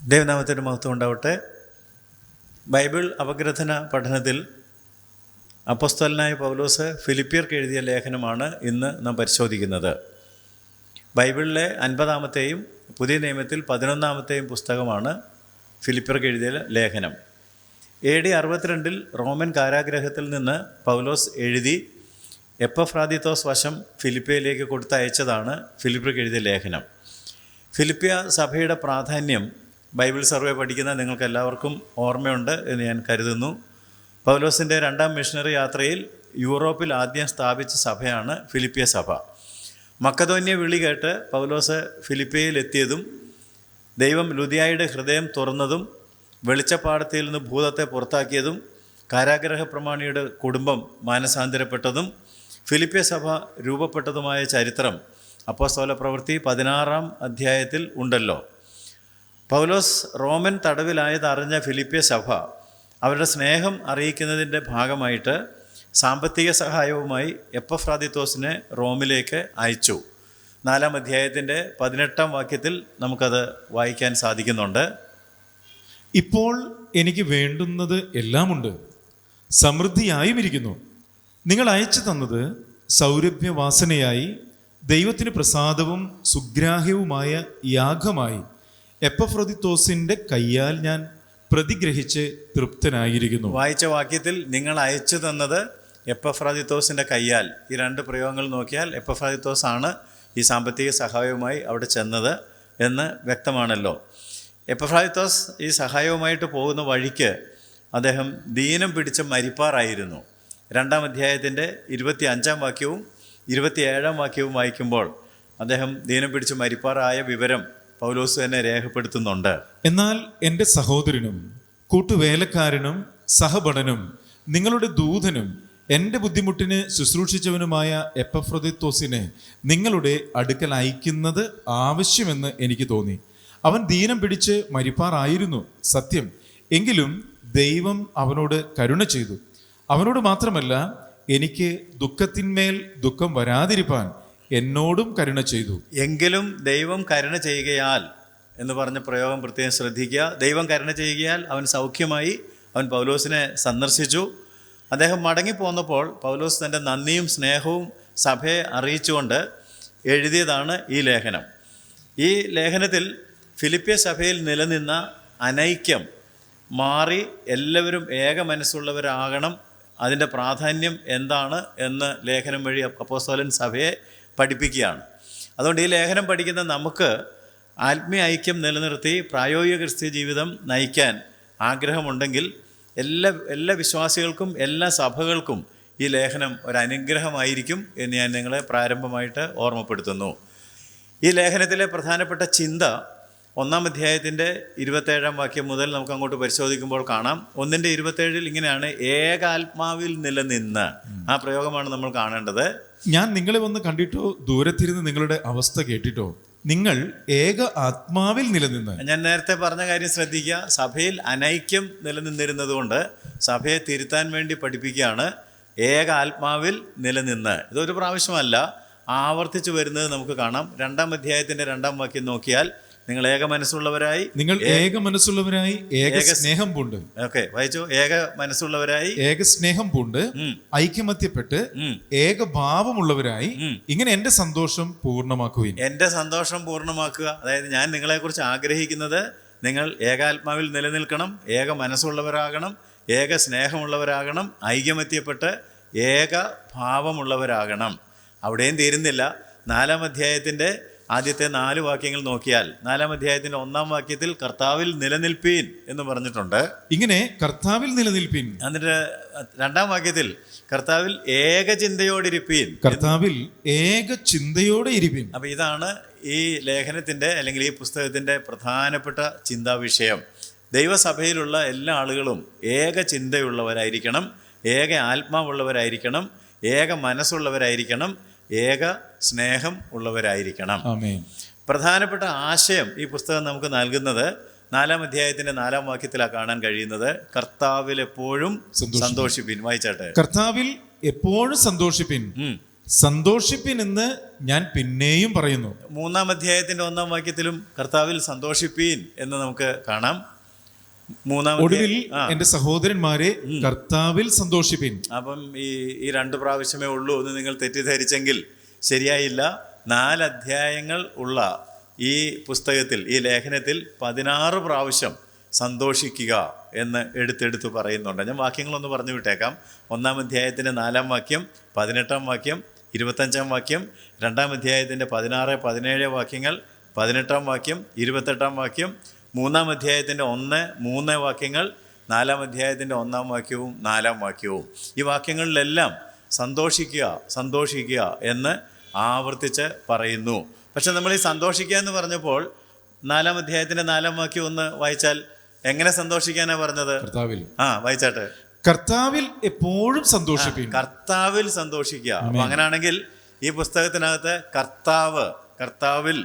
ദൈവനാമത്തിന് മഹത്വം ഉണ്ടാവട്ടെ. ബൈബിൾ അപഗ്രഥന പഠനത്തിൽ അപ്പോസ്തലനായ പൗലോസ് ഫിലിപ്പിയർക്ക് എഴുതിയ ലേഖനമാണ് ഇന്ന് നാം പരിശോധിക്കുന്നത്. ബൈബിളിലെ 50-ാമത്തെയും പുതിയ നിയമത്തിൽ 11-ാമത്തെയും പുസ്തകമാണ് ഫിലിപ്പിയർക്ക് എഴുതിയ ലേഖനം. AD 62 റോമൻ കാരാഗ്രഹത്തിൽ നിന്ന് പൗലോസ് എഴുതി എപ്പഫ്രാദിത്തോസ് വശം ഫിലിപ്പിയയിലേക്ക് കൊടുത്തയച്ചതാണ് ഫിലിപ്പിയർക്ക് എഴുതിയ ലേഖനം. ഫിലിപ്പിയ സഭയുടെ പ്രാധാന്യം ബൈബിൾ സർവേ പഠിക്കുന്ന നിങ്ങൾക്കെല്ലാവർക്കും ഓർമ്മയുണ്ട് എന്ന് ഞാൻ കരുതുന്നു. പൗലോസിൻ്റെ 2ാം മിഷണറി യാത്രയിൽ യൂറോപ്പിൽ ആദ്യം സ്ഥാപിച്ച സഭയാണ് ഫിലിപ്പിയ സഭ. മക്കതോന്യ വിളി കേട്ട് പൗലോസ് ഫിലിപ്പിയയിൽ എത്തിയതും ദൈവം ലുദിയായുടെ ഹൃദയം തുറന്നതും വെളിച്ചപ്പാടത്തിൽ നിന്ന് ഭൂതത്തെ പുറത്താക്കിയതും കാരാഗ്രഹ പ്രമാണിയുടെ കുടുംബം മാനസാന്തരപ്പെട്ടതും ഫിലിപ്പിയ സഭ രൂപപ്പെട്ടതുമായ ചരിത്രം അപ്പോസ്തല പ്രവൃത്തി 16-ാം അധ്യായത്തിൽ ഉണ്ടല്ലോ. പൗലോസ് റോമൻ തടവിലായതറിഞ്ഞ ഫിലിപ്പിയ സഭ അവരുടെ സ്നേഹം അറിയിക്കുന്നതിൻ്റെ ഭാഗമായിട്ട് സാമ്പത്തിക സഹായവുമായി എപ്പഫ്രാദിത്തോസിനെ റോമിലേക്ക് അയച്ചു. 4-ാം അധ്യായത്തിൻ്റെ 18-ാം വാക്യത്തിൽ നമുക്കത് വായിക്കാൻ സാധിക്കുന്നുണ്ട്. ഇപ്പോൾ എനിക്ക് വേണ്ടുന്നത് എല്ലാമുണ്ട്, സമൃദ്ധിയായും ഇരിക്കുന്നു. നിങ്ങൾ അയച്ചു തന്നത് സൗരഭ്യവാസനയായി ദൈവത്തിന് പ്രസാദവും സുഗ്രാഹ്യവുമായ യാഗമായി എപ്പഫ്രൊദിത്തോസിൻ്റെ കയ്യാൽ ഞാൻ പ്രതിഗ്രഹിച്ച് തൃപ്തനായിരിക്കുന്നു. വായിച്ച വാക്യത്തിൽ നിങ്ങൾ അയച്ചു തന്നത് എപ്പഫ്രാദിത്തോസിൻ്റെ കയ്യാൽ, ഈ 2 പ്രയോഗങ്ങൾ നോക്കിയാൽ എപ്പഫ്രാദിത്തോസ് ആണ് ഈ സാമ്പത്തിക സഹായവുമായി അവിടെ ചെന്നത് എന്ന് വ്യക്തമാണല്ലോ. എപ്പഫ്രാദിത്തോസ് ഈ സഹായവുമായിട്ട് പോകുന്ന വഴിക്ക് അദ്ദേഹം ദീനം പിടിച്ച മരിപ്പാറായിരുന്നു. 2-ാം അധ്യായത്തിൻ്റെ 25-ാം വാക്യവും 27-ാം വാക്യവും വായിക്കുമ്പോൾ അദ്ദേഹം ദീനം പിടിച്ച് മരിപ്പാറായ വിവരം പൗലോസ് തന്നെ രേഖപ്പെടുത്തുന്നുണ്ട്. എന്നാൽ എൻ്റെ സഹോദരനും കൂട്ടുവേലക്കാരനും സഹപഠനും നിങ്ങളുടെ ദൂതനും എൻ്റെ ബുദ്ധിമുട്ടിന് ശുശ്രൂഷിച്ചവനുമായ എപ്പഫ്രൊദിത്തോസിനെ നിങ്ങളുടെ അടുക്കൽ അയക്കുന്നത് ആവശ്യമെന്ന് എനിക്ക് തോന്നി. അവൻ ദീനം പിടിച്ച് മരിപ്പാറായിരുന്നു സത്യം, എങ്കിലും ദൈവം അവനോട് കരുണ ചെയ്തു. അവനോട് മാത്രമല്ല, എനിക്ക് ദുഃഖത്തിന്മേൽ ദുഃഖം വരാതിരിപ്പാൻ എന്നോടും കരുണ ചെയ്തു. എങ്കിലും ദൈവം കരുണ ചെയ്യുകയാൽ എന്ന് പറഞ്ഞ പ്രയോഗം പ്രത്യേകം ശ്രദ്ധിക്കുക. ദൈവം കരുണ ചെയ്യുകയാൽ അവൻ സൗഖ്യമായി. അവൻ പൗലോസിനെ സന്ദർശിച്ചു. അദ്ദേഹം മടങ്ങിപ്പോന്നപ്പോൾ പൗലോസ് തൻ്റെ നന്ദിയും സ്നേഹവും സഭയെ അറിയിച്ചുകൊണ്ട് എഴുതിയതാണ് ഈ ലേഖനം. ഈ ലേഖനത്തിൽ ഫിലിപ്പിയ സഭയിൽ നിലനിന്ന അനൈക്യം മാറി എല്ലാവരും ഏക മനസ്സുള്ളവരാകണം, അതിൻ്റെ പ്രാധാന്യം എന്താണ് എന്ന് ലേഖനം വഴി അപ്പോസ്തലൻ സഭയെ പഠിപ്പിക്കുകയാണ്. അതുകൊണ്ട് ഈ ലേഖനം പഠിക്കുന്ന നമുക്ക് ആത്മീയ ഐക്യം നിലനിർത്തി പ്രായോഗിക ക്രിസ്ത്യ ജീവിതം നയിക്കാൻ ആഗ്രഹമുണ്ടെങ്കിൽ എല്ലാ വിശ്വാസികൾക്കും എല്ലാ സഭകൾക്കും ഈ ലേഖനം ഒരു അനുഗ്രഹമായിരിക്കും എന്ന് ഞാൻ നിങ്ങളെ പ്രാരംഭമായിട്ട് ഓർമ്മപ്പെടുത്തുന്നു. ഈ ലേഖനത്തിലെ പ്രധാനപ്പെട്ട ചിന്ത 1-ാം അധ്യായത്തിൻ്റെ 27-ാം വാക്യം മുതൽ നമുക്ക് അങ്ങോട്ട് പരിശോധിക്കുമ്പോൾ കാണാം. 1-ന്റെ-27 ഇങ്ങനെയാണ്: ഏകാത്മാവിൽ നിലനിന്ന്. ആ പ്രയോഗമാണ് നമ്മൾ കാണേണ്ടത്. ഞാൻ നിങ്ങളെ വന്ന് കണ്ടിട്ടോ ദൂരത്തിരുന്ന് നിങ്ങളുടെ അവസ്ഥ കേട്ടിട്ടോ നിങ്ങൾ ഏക ആത്മാവിൽ നിലനിന്ന്. ഞാൻ നേരത്തെ പറഞ്ഞ കാര്യം ശ്രദ്ധിക്കുക. സഭയിൽ അനൈക്യം നിലനിന്നിരുന്നത് കൊണ്ട് സഭയെ തിരുത്താൻ വേണ്ടി പഠിപ്പിക്കുകയാണ്. ഏക ആത്മാവിൽ നിലനിന്ന്. ഇതൊരു പ്രാവശ്യമല്ല, ആവർത്തിച്ചു വരുന്നത് നമുക്ക് കാണാം. 2-ാം അധ്യായത്തിൻ്റെ 2-ാം വാക്യം നോക്കിയാൽ നിങ്ങൾ ഏക മനസ്സുള്ളവരായി, നിങ്ങൾ ഏക മനസ്സുള്ളവരായി ഏക സ്നേഹം പൂണ്ട്. ഓക്കെ, വായിച്ചു. ഏക മനസ്സുള്ളവരായി ഏക സ്നേഹം പൂണ്ട് ഐക്യമത്യപ്പെട്ട് ഏകഭാവമുള്ളവരായി ഇങ്ങനെ എൻ്റെ സന്തോഷം പൂർണ്ണമാക്കുവിൻ. എൻ്റെ സന്തോഷം പൂർണ്ണമാക്കുക. അതായത് ഞാൻ നിങ്ങളെക്കുറിച്ച് ആഗ്രഹിക്കുന്നത് നിങ്ങൾ ഏകാത്മാവിൽ നിലനിൽക്കണം, ഏക മനസ്സുള്ളവരാകണം, ഏക സ്നേഹമുള്ളവരാകണം, ഐക്യമത്യപ്പെട്ട് ഏക ഭാവമുള്ളവരാകണം. അവിടെയും തീരുന്നില്ല. 4-ാം അധ്യായത്തിൻ്റെ ആദ്യത്തെ 4 വാക്യങ്ങൾ നോക്കിയാൽ 4-ാം അധ്യായത്തിൻ്റെ 1-ാം വാക്യത്തിൽ കർത്താവിൽ നിലനിൽപ്പീൻ എന്ന് പറഞ്ഞിട്ടുണ്ട്. ഇങ്ങനെ കർത്താവിൽ നിലനിൽപ്പീൻ. എന്നിട്ട് 2-ാം വാക്യത്തിൽ കർത്താവിൽ ഏക ചിന്തയോടിരിപ്പീൻ. കർത്താവിൽ ഏക ചിന്തയോടെ ഇരിപ്പീൻ. അപ്പം ഇതാണ് ഈ ലേഖനത്തിൻ്റെ അല്ലെങ്കിൽ ഈ പുസ്തകത്തിൻ്റെ പ്രധാനപ്പെട്ട ചിന്താവിഷയം. ദൈവസഭയിലുള്ള എല്ലാ ആളുകളും ഏക ചിന്തയുള്ളവരായിരിക്കണം, ഏക ആത്മാവുള്ളവരായിരിക്കണം, ഏക മനസ്സുള്ളവരായിരിക്കണം, ഏക സ്നേഹം ഉള്ളവരായിരിക്കണം. പ്രധാനപ്പെട്ട ആശയം ഈ പുസ്തകം നമുക്ക് നൽകുന്നത് 4-ാം അധ്യായത്തിൻ്റെ 4-ാം വാക്യത്തിലാണ് കാണാൻ കഴിയുന്നത്. കർത്താവിൽ എപ്പോഴും സന്തോഷിപ്പിൻ. വായിച്ചാട്ടെ. കർത്താവിൽ എപ്പോഴും സന്തോഷിപ്പിൻ. സന്തോഷിപ്പിൻ എന്ന് ഞാൻ പിന്നെയും പറയുന്നു. 3-ാം അധ്യായത്തിന്റെ 1-ാം വാക്യത്തിലും കർത്താവിൽ സന്തോഷിപ്പീൻ എന്ന് നമുക്ക് കാണാം. ഒടുവിൽ എന്റെ സഹോദരന്മാരെ കർത്താവിൽ സന്തോഷിപ്പിൻ. അപ്പം ഈ 2 പ്രാവശ്യമേ ഉള്ളൂ എന്ന് നിങ്ങൾ തെറ്റിദ്ധരിച്ചെങ്കിൽ ശരിയായില്ല. 4 അധ്യായങ്ങൾ ഉള്ള ഈ പുസ്തകത്തിൽ, ഈ ലേഖനത്തിൽ 16 പ്രാവശ്യം സന്തോഷിക്കുക എന്ന് എടുത്തെടുത്ത് പറയുന്നുണ്ട്. ഞാൻ വാക്യങ്ങളൊന്ന് പറഞ്ഞു വിട്ടേക്കാം. 1-ാം അധ്യായത്തിൻ്റെ 4-ാം വാക്യം, 18-ാം വാക്യം, 25-ാം വാക്യം, 2-ാം അധ്യായത്തിൻ്റെ 16, 17 വാക്യങ്ങൾ, 18-ാം വാക്യം, 28-ാം വാക്യം, 3-ാം അധ്യായത്തിൻ്റെ 1, 3 വാക്യങ്ങൾ, 4-ാം അധ്യായത്തിൻ്റെ 1-ാം വാക്യവും 4-ാം വാക്യവും. ഈ വാക്യങ്ങളിലെല്ലാം സന്തോഷിക്കുക സന്തോഷിക്കുക എന്ന് ആവർത്തിച്ച് പറയുന്നു. പക്ഷെ നമ്മൾ ഈ സന്തോഷിക്കുക എന്ന് പറഞ്ഞപ്പോൾ 4-ാം അധ്യായത്തിൻ്റെ 4-ാം വാക്യം ഒന്ന് വായിച്ചാൽ എങ്ങനെ സന്തോഷിക്കാനാ പറഞ്ഞത്? കർത്താവിൽ. വായിച്ചാട്ടെ. കർത്താവിൽ എപ്പോഴും സന്തോഷിപ്പിൻ. കർത്താവിൽ സന്തോഷിക്കുക. അപ്പൊ അങ്ങനെയാണെങ്കിൽ ഈ പുസ്തകത്തിനകത്ത് കർത്താവിൽ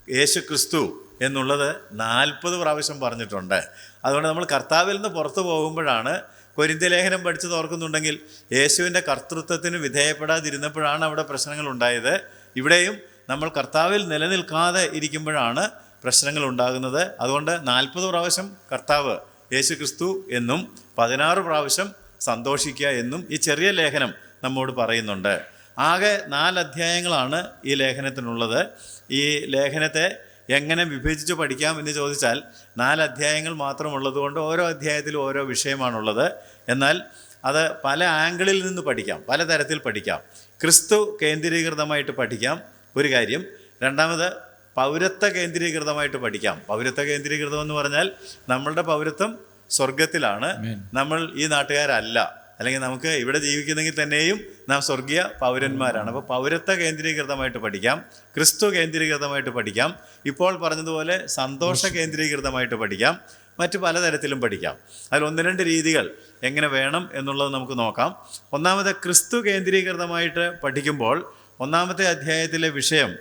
യേശു ക്രിസ്തു എന്നുള്ളത് 40 പ്രാവശ്യം പറഞ്ഞിട്ടുണ്ട്. അതുകൊണ്ട് നമ്മൾ കർത്താവിൽ നിന്ന് പുറത്തു പോകുമ്പോഴാണ്, കൊരിന്ത്യ ലേഖനം പഠിച്ചത് ഓർക്കുന്നുണ്ടെങ്കിൽ, യേശുവിൻ്റെ കർത്തൃത്വത്തിന് വിധേയപ്പെടാതിരുന്നപ്പോഴാണ് അവിടെ പ്രശ്നങ്ങൾ ഉണ്ടായത്. ഇവിടെയും നമ്മൾ കർത്താവിൽ നിലനിൽക്കാതെ ഇരിക്കുമ്പോഴാണ് പ്രശ്നങ്ങൾ ഉണ്ടാകുന്നത്. അതുകൊണ്ട് 40 പ്രാവശ്യം കർത്താവ് യേശു ക്രിസ്തു എന്നും 16 പ്രാവശ്യം സന്തോഷിക്കുക എന്നും ഈ ചെറിയ ലേഖനം നമ്മോട് പറയുന്നുണ്ട്. ആകെ 4 അധ്യായങ്ങളാണ് ഈ ലേഖനത്തിനുള്ളത്. ഈ ലേഖനത്തെ എങ്ങനെ വിഭജിച്ച് പഠിക്കാം എന്ന് ചോദിച്ചാൽ 4 അധ്യായങ്ങൾ മാത്രമുള്ളതുകൊണ്ട് ഓരോ അധ്യായത്തിലും ഓരോ വിഷയമാണുള്ളത്. എന്നാൽ അത് പല ആംഗിളിൽ നിന്ന് പഠിക്കാം, പലതരത്തിൽ പഠിക്കാം. ക്രിസ്തു കേന്ദ്രീകൃതമായിട്ട് പഠിക്കാം, ഒരു കാര്യം. രണ്ടാമത് പൗരത്വ കേന്ദ്രീകൃതമായിട്ട് പഠിക്കാം. പൗരത്വ കേന്ദ്രീകൃതം എന്ന് പറഞ്ഞാൽ നമ്മളുടെ പൗരത്വം സ്വർഗത്തിലാണ്, നമ്മൾ ഈ നാട്ടുകാരല്ല. അല്ലെങ്കിൽ നമുക്ക് ഇവിടെ ജീവിക്കുന്നെങ്കിൽ തന്നെയും നാം സ്വർഗീയ പൗരന്മാരാണ്. അപ്പോൾ പൗരത്വ കേന്ദ്രീകൃതമായിട്ട് പഠിക്കാം, ക്രിസ്തു കേന്ദ്രീകൃതമായിട്ട് പഠിക്കാം, ഇപ്പോൾ പറഞ്ഞതുപോലെ സന്തോഷ കേന്ദ്രീകൃതമായിട്ട് പഠിക്കാം, മറ്റു പലതരത്തിലും പഠിക്കാം. അതിൽ 1-2 രീതികൾ എങ്ങനെ വേണം എന്നുള്ളത് നമുക്ക് നോക്കാം. ഒന്നാമത് ക്രിസ്തു കേന്ദ്രീകൃതമായിട്ട് പഠിക്കുമ്പോൾ 1-ാമത്തെ അധ്യായത്തിലെ വിഷയം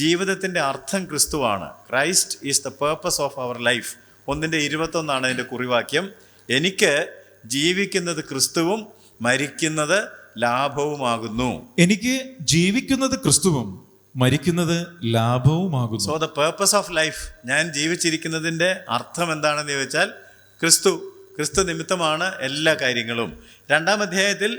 ജീവിതത്തിൻ്റെ അർത്ഥം ക്രിസ്തുവാണ്. Christ is the purpose of our life. 1:21 അതിൻ്റെ കുറിവാക്യം. എനിക്ക് ജീവിക്കുന്നത് ക്രിസ്തുവും മരിക്കുന്നത് ലാഭവുമാകുന്നു. എനിക്ക് ജീവിക്കുന്നത് ക്രിസ്തുവും മരിക്കുന്നത് ലാഭവുമാകുന്നു. So the purpose of life, ഞാൻ ജീവിച്ചിരിക്കുന്നതിൻ്റെ അർത്ഥം എന്താണെന്ന് ചോദിച്ചാൽ ക്രിസ്തു നിമിത്തമാണ് എല്ലാ കാര്യങ്ങളും. 2-ാം അധ്യായത്തിൽ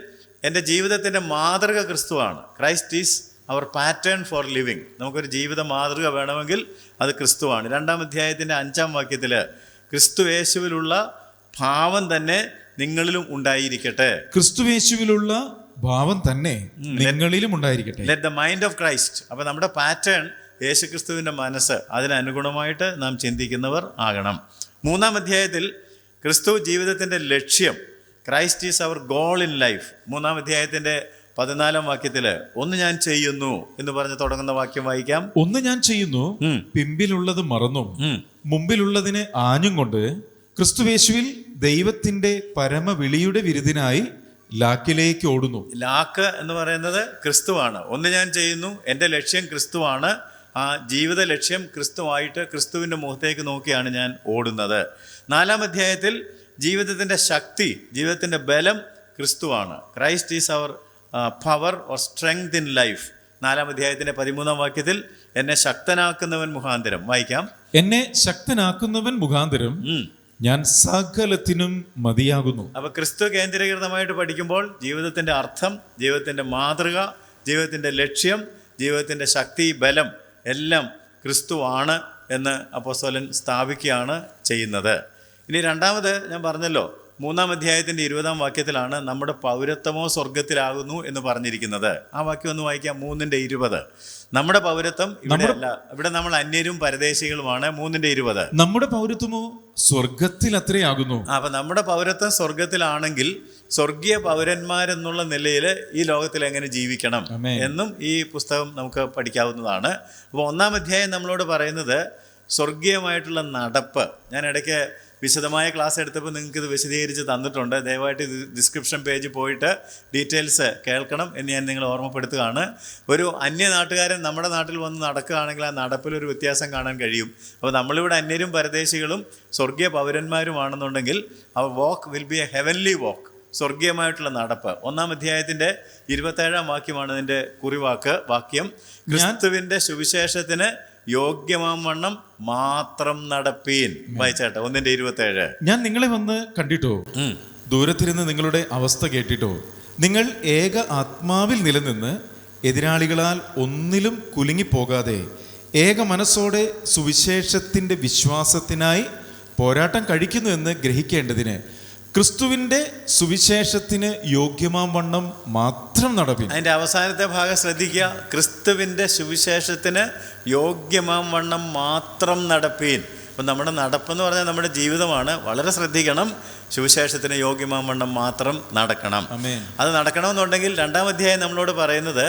എൻ്റെ ജീവിതത്തിൻ്റെ മാതൃക ക്രിസ്തുവാണ്. Christ is our pattern for living. നമുക്കൊരു ജീവിത മാതൃക വേണമെങ്കിൽ അത് ക്രിസ്തുവാണ്. 2-ാം അധ്യായത്തിൻ്റെ 5-ാം വാക്യത്തിൽ ക്രിസ്തു യേശുവിലുള്ള ഭാവം തന്നെ നിങ്ങളിലും ഉണ്ടായിരിക്കട്ടെ. ക്രിസ്തുയേശുവിലുള്ള ഭാവം തന്നെ നിങ്ങളിലും ഉണ്ടായിരിക്കട്ടെ. Let the mind of Christ. അപ്പോൾ നമ്മുടെ പാറ്റേൺ യേശു ക്രിസ്തുവിൻ്റെ മനസ്സ്, അതിനനുഗുണമായിട്ട് നാം ചിന്തിക്കുന്നവർ ആകണം. 3-ാം അധ്യായത്തിൽ ക്രിസ്തു ജീവിതത്തിൻ്റെ ലക്ഷ്യം, Christ is our goal in life. 3-ാം അധ്യായത്തിൻ്റെ 14-ാം വാക്യത്തിൽ ഒന്ന് ഞാൻ ചെയ്യുന്നു എന്ന് പറഞ്ഞ് തുടങ്ങുന്ന വാക്യം വായിക്കാം. ഒന്ന് ഞാൻ ചെയ്യുന്നു, പിമ്പിലുള്ളത് മറന്നും മുമ്പിലുള്ളതിനെ ആഞ്ഞും കൊണ്ട് ക്രിസ്തുയേശുവിൽ ദൈവത്തിന്റെ പരമവിളിയുടെ വിരുദിനായി ലാക്കിലേക്ക് ഓടുന്നു. ലാക്ക് എന്ന് പറയുന്നത് ക്രിസ്തുവാണ്. ഒന്ന് ഞാൻ ചെയ്യുന്നു, എൻ്റെ ലക്ഷ്യം ക്രിസ്തുവാണ്. ആ ജീവിത ലക്ഷ്യം ക്രിസ്തുവായിട്ട് ക്രിസ്തുവിൻ്റെ മുഖത്തേക്ക് നോക്കിയാണ് ഞാൻ ഓടുന്നത്. 4-ാം അധ്യായത്തിൽ ജീവിതത്തിൻ്റെ ശക്തി, ജീവിതത്തിൻ്റെ ബലം ക്രിസ്തുവാണ്. Christ is our power or strength in life. 4-ാം അധ്യായത്തിൻ്റെ 13-ാം വാക്യത്തിൽ എന്നെ ശക്തനാക്കുന്നവൻ മുഖാന്തരം വായിക്കാം. എന്നെ ശക്തനാക്കുന്നവൻ മുഖാന്തരം ഞാൻ സകലത്തിനും മതിയാകുന്നു. അപ്പൊ ക്രിസ്തു കേന്ദ്രീകൃതമായിട്ട് പഠിക്കുമ്പോൾ ജീവിതത്തിന്റെ അർത്ഥം, ജീവിതത്തിന്റെ മാതൃക, ജീവിതത്തിന്റെ ലക്ഷ്യം, ജീവിതത്തിന്റെ ശക്തി, ബലം എല്ലാം ക്രിസ്തുവാണ് എന്ന് അപ്പോസ്തലൻ സ്ഥാപിക്കുകയാണ് ചെയ്യുന്നത്. ഇനി രണ്ടാമത് ഞാൻ പറഞ്ഞല്ലോ, 3-ാം അധ്യായത്തിൻ്റെ 20-ാം വാക്യത്തിലാണ് നമ്മുടെ പൗരത്വമോ സ്വർഗത്തിലാകുന്നു എന്ന് പറഞ്ഞിരിക്കുന്നത്. ആ വാക്യം ഒന്ന് വായിക്കാം. 3:20. നമ്മുടെ പൗരത്വം ഇവിടെ അല്ല, ഇവിടെ നമ്മൾ അന്യരും പരദേശികളുമാണ്. 3:20. നമ്മുടെ പൗരത്വമോ സ്വർഗത്തിൽ അത്രയാകുന്നു. അപ്പൊ നമ്മുടെ പൗരത്വം സ്വർഗത്തിലാണെങ്കിൽ സ്വർഗീയ പൗരന്മാരെന്നുള്ള നിലയിൽ ഈ ലോകത്തിൽ എങ്ങനെ ജീവിക്കണം എന്നും ഈ പുസ്തകം നമുക്ക് പഠിക്കാവുന്നതാണ്. അപ്പോൾ 1-ാം അധ്യായം നമ്മളോട് പറയുന്നത് സ്വർഗീയമായിട്ടുള്ള നടപ്പ്. ഞാൻ ഇടയ്ക്ക് വിശദമായ ക്ലാസ് എടുത്തപ്പോൾ നിങ്ങൾക്ക് ഇത് വിശദീകരിച്ച് തന്നിട്ടുണ്ട്. ദയവായിട്ട് ഇത് ഡിസ്ക്രിപ്ഷൻ പേജിൽ പോയിട്ട് ഡീറ്റെയിൽസ് കേൾക്കണം എന്ന് ഞാൻ നിങ്ങളെ ഓർമ്മപ്പെടുത്തുകയാണ്. ഒരു അന്യ നാട്ടുകാരൻ നമ്മുടെ നാട്ടിൽ വന്ന് നടക്കുകയാണെങ്കിൽ ആ നടപ്പിലൊരു വ്യത്യാസം കാണാൻ കഴിയും. അപ്പോൾ നമ്മളിവിടെ അന്യരും പരദേശികളും സ്വർഗീയ പൗരന്മാരുമാണെന്നുണ്ടെങ്കിൽ അവർ വാക്ക് വിൽ ബി എ ഹെവൻലി വാക്ക്. സ്വർഗീയമായിട്ടുള്ള നടപ്പ്. 1-ാം അധ്യായത്തിൻ്റെ 27-ാം വാക്യമാണ് ഇതിൻ്റെ വാക്യം. ക്രിസ്തുവിൻ്റെ സുവിശേഷത്തിന് യോഗ്യമാം വണ്ണം മാത്രം നടപ്പീൻ. വായിച്ചാട്ടെ 1:27. ഞാൻ നിങ്ങളെ വന്ന് കണ്ടിട്ടോ, ദൂരത്തിരുന്ന് നിങ്ങളുടെ അവസ്ഥ കേട്ടിട്ടോ, നിങ്ങൾ ഏക ആത്മാവിൽ നിലനിന്ന് എതിരാളികളാൽ ഒന്നിലും കുലുങ്ങിപ്പോകാതെ ഏക മനസ്സോടെ സുവിശേഷത്തിൻ്റെ വിശ്വാസത്തിനായി പോരാട്ടം കഴിക്കുന്നു എന്ന് ഗ്രഹിക്കേണ്ടതിന് ക്രിസ്തുവിൻ്റെ സുവിശേഷത്തിന് യോഗ്യമാം വണ്ണം മാത്രം നടപ്പിൻ. അതിൻ്റെ അവസാനത്തെ ഭാഗം ശ്രദ്ധിക്കുക. ക്രിസ്തുവിൻ്റെ സുവിശേഷത്തിന് യോഗ്യമാം വണ്ണം മാത്രം നടപ്പീൻ. അപ്പം നമ്മുടെ നടപ്പെന്ന് പറഞ്ഞാൽ നമ്മുടെ ജീവിതമാണ്. വളരെ ശ്രദ്ധിക്കണം. സുവിശേഷത്തിന് യോഗ്യമാം വണ്ണം മാത്രം നടക്കണം. അത് നടക്കണമെന്നുണ്ടെങ്കിൽ 2-ാം അധ്യായം നമ്മളോട് പറയുന്നത്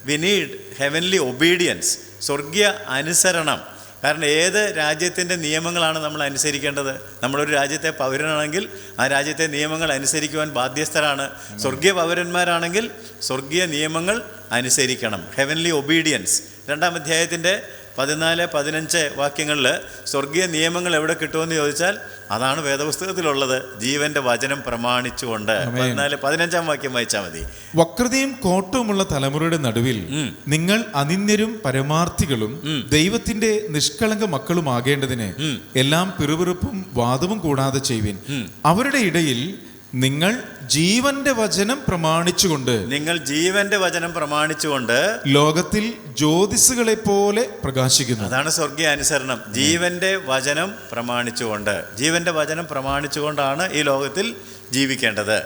വി നീഡ് ഹെവൻലി ഒബീഡിയൻസ്, സ്വർഗീയ അനുസരണം. കാരണം ഏത് രാജ്യത്തിൻ്റെ നിയമങ്ങളാണ് നമ്മൾ അനുസരിക്കേണ്ടത്? നമ്മളൊരു രാജ്യത്തെ പൗരനാണെങ്കിൽ ആ രാജ്യത്തെ നിയമങ്ങൾ അനുസരിക്കുവാൻ ബാധ്യസ്ഥരാണ്. സ്വർഗീയ പൗരന്മാരാണെങ്കിൽ സ്വർഗീയ നിയമങ്ങൾ അനുസരിക്കണം. Heavenly obedience. 2-ാം അധ്യായത്തിൻ്റെ 14-15 വാക്യങ്ങളിൽ സ്വർഗീയ നിയമങ്ങൾ എവിടെ കിട്ടുമെന്ന് ചോദിച്ചാൽ അതാണ് വേദപുസ്തകത്തിലുള്ളത്. ജീവന്റെ വചനം പ്രമാണിച്ചുകൊണ്ട്. 14-15 വാക്യം വായിച്ചാൽ മതി. വക്രതയും കോട്ടവുമുള്ള തലമുറയുടെ നടുവിൽ നിങ്ങൾ അനിന്യരും പരമാർത്ഥികളും ദൈവത്തിന്റെ നിഷ്കളങ്ക മക്കളുമാകേണ്ടതിന് എല്ലാം പിറുപിറുപ്പും വാദവും കൂടാതെ ചെയ്യുവിൻ. അവരുടെ ഇടയിൽ നിങ്ങൾ ജീവന്റെ വചനം പ്രമാണിച്ചുകൊണ്ട് ലോകത്തിൽ ജ്യോതിസുകളെ പോലെ പ്രകാശിക്കുന്നു. അതാണ് സ്വർഗീയ അനുസരണം. ജീവന്റെ വചനം പ്രമാണിച്ചുകൊണ്ടാണ് ഈ ലോകത്തിൽ ജീവിക്കേണ്ടത്.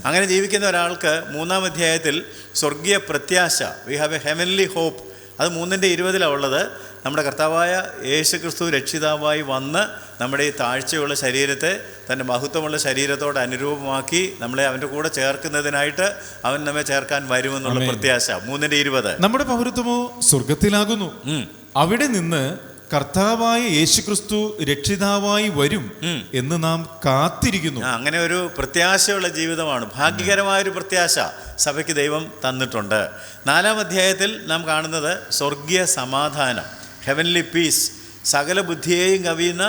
അങ്ങനെ ജീവിക്കുന്ന ഒരാൾക്ക് 3-ാം അധ്യായത്തിൽ സ്വർഗീയ പ്രത്യാശ, we have a heavenly hope, അത് 3:20 ഉള്ളത്. നമ്മുടെ കർത്താവായ യേശു ക്രിസ്തു രക്ഷിതാവായി വന്ന് നമ്മുടെ ഈ താഴ്ചയുള്ള ശരീരത്തെ തൻ്റെ മഹത്വമുള്ള ശരീരത്തോട് അനുരൂപമാക്കി നമ്മളെ അവൻ്റെ കൂടെ ചേർക്കുന്നതിനായിട്ട് അവൻ നമ്മെ ചേർക്കാൻ വരുമെന്നുള്ള പ്രത്യാശ. 3:20. നമ്മുടെ പൗരത്വമോ സ്വർഗത്തിലാകുന്നു, അവിടെ നിന്ന് കർത്താവായ യേശുക്രിസ്തു രക്ഷിതാവായി വരും എന്ന് നാം കാത്തിരിക്കുന്നു. അങ്ങനെ ഒരു പ്രത്യാശയുള്ള ജീവിതമാണ്. ഭാഗ്യകരമായൊരു പ്രത്യാശ സഭയ്ക്ക് ദൈവം തന്നിട്ടുണ്ട്. 4-ാം അധ്യായത്തിൽ നാം കാണുന്നത് സ്വർഗീയ സമാധാനം, ഹെവൻലി പീസ്, സകല ബുദ്ധിയെയും കവിയുന്ന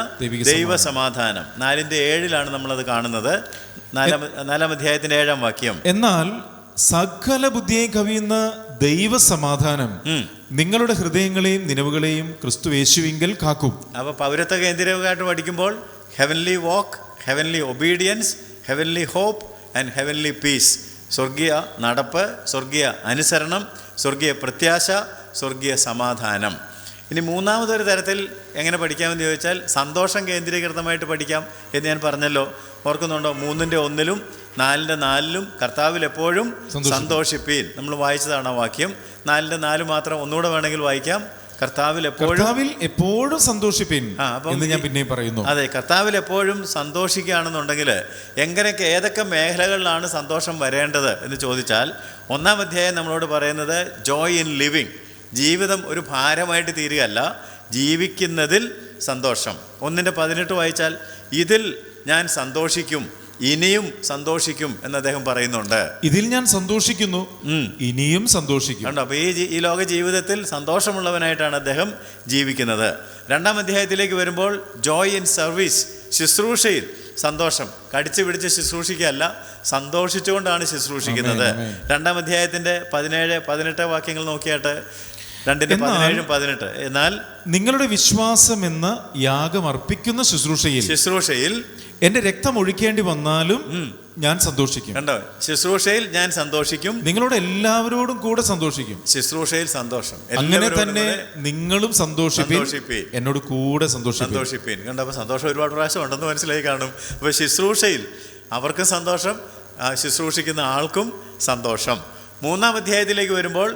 ദൈവ സമാധാനം. 4:7 നമ്മളത് കാണുന്നത്. 4-ാം അധ്യായത്തിൻ്റെ 7-ാം വാക്യം. എന്നാൽ സകല ബുദ്ധിയെയും കവിയുന്ന ദൈവ സമാധാനം നിങ്ങളുടെ ഹൃദയങ്ങളെയും നിലവുകളെയും ക്രിസ്തു യേശുവിങ്കൽ കാക്കും. അപ്പോൾ പൗരത്വ കേന്ദ്രീയമായിട്ട് പഠിക്കുമ്പോൾ heavenly walk, heavenly obedience, heavenly hope and heavenly peace. സ്വർഗീയ നടപ്പ്, സ്വർഗീയ അനുസരണം, സ്വർഗീയ പ്രത്യാശ, സ്വർഗീയ സമാധാനം. ഇനി 3-മതൊരു തരത്തിൽ എങ്ങനെ പഠിക്കാമെന്ന് ചോദിച്ചാൽ സന്തോഷം കേന്ദ്രീകൃതമായിട്ട് പഠിക്കാം എന്ന് ഞാൻ പറഞ്ഞല്ലോ. ഓർക്കുന്നുണ്ടോ? 3:1 4:4 കർത്താവിൽ എപ്പോഴും സന്തോഷിപ്പീൻ. നമ്മൾ വായിച്ചതാണ് ആ വാക്യം. 4:4 മാത്രം ഒന്നുകൂടെ വേണമെങ്കിൽ വായിക്കാം. കർത്താവിൽ എപ്പോഴും സന്തോഷിപ്പീൻ എന്ന് ഞാൻ പിന്നെ പറയുന്നു. അതെ, കർത്താവിൽ എപ്പോഴും സന്തോഷിക്കുകയാണെന്നുണ്ടെങ്കിൽ എങ്ങനെയൊക്കെ ഏതൊക്കെ മേഖലകളിലാണ് സന്തോഷം വരേണ്ടത് എന്ന് ചോദിച്ചാൽ 1-ാം അധ്യായം നമ്മളോട് പറയുന്നത് ജോയ് ഇൻ ലിവിങ്. ജീവിതം ഒരു ഭാരമായിട്ട് തീരുകയല്ല, ജീവിക്കുന്നതിൽ സന്തോഷം. 1:18 വായിച്ചാൽ ഇതിൽ ഞാൻ സന്തോഷിക്കും, ഇനിയും സന്തോഷിക്കും എന്ന് അദ്ദേഹം പറയുന്നുണ്ട്. ഇതിൽ ഞാൻ സന്തോഷിക്കുന്നു, ഇനിയും സന്തോഷിക്കും. കണ്ടോ? അപ്പോൾ ഈ ലോക ജീവിതത്തിൽ സന്തോഷമുള്ളവനായിട്ടാണ് അദ്ദേഹം ജീവിക്കുന്നത്. 2-ാം അധ്യായത്തിലേക്ക് വരുമ്പോൾ ജോയ് ഇൻ സർവീസ്, ശുശ്രൂഷയിൽ സന്തോഷം. കടിച്ചു പിടിച്ച് ശുശ്രൂഷിക്കുകയല്ല, സന്തോഷിച്ചുകൊണ്ടാണ് ശുശ്രൂഷിക്കുന്നത്. 2-ാം അധ്യായത്തിൻ്റെ 17-18 വാക്യങ്ങൾ നോക്കിയാട്ട് 2:17-18. എന്നാൽ നിങ്ങളുടെ വിശ്വാസം എന്ന യാഗം അർപ്പിക്കുന്ന ശുശ്രൂഷയിൽ എന്റെ രക്തം ഒഴിക്കേണ്ടി വന്നാലും ഞാൻ സന്തോഷിക്കും. കണ്ടോ? ശുശ്രൂഷയിൽ ഞാൻ സന്തോഷിക്കും, നിങ്ങളോട് എല്ലാവരോടും കൂടെ സന്തോഷിക്കും. ശുശ്രൂഷയിൽ സന്തോഷം. അങ്ങനെ തന്നെ നിങ്ങളും സന്തോഷിപ്പീൻ, എന്നോട് കൂടെ സന്തോഷിപ്പീൻ. കണ്ടോ? അപ്പോൾ സന്തോഷം ഒരുപാട് പ്രാവശ്യം ഉണ്ടെന്ന് മനസ്സിലായി കാണും. അപ്പോൾ ശുശ്രൂഷയിൽ അവർക്കും സന്തോഷം, ശുശ്രൂഷിക്കുന്ന ആൾക്കും സന്തോഷം. 3-ാം അധ്യായത്തിലേക്ക് വരുമ്പോൾ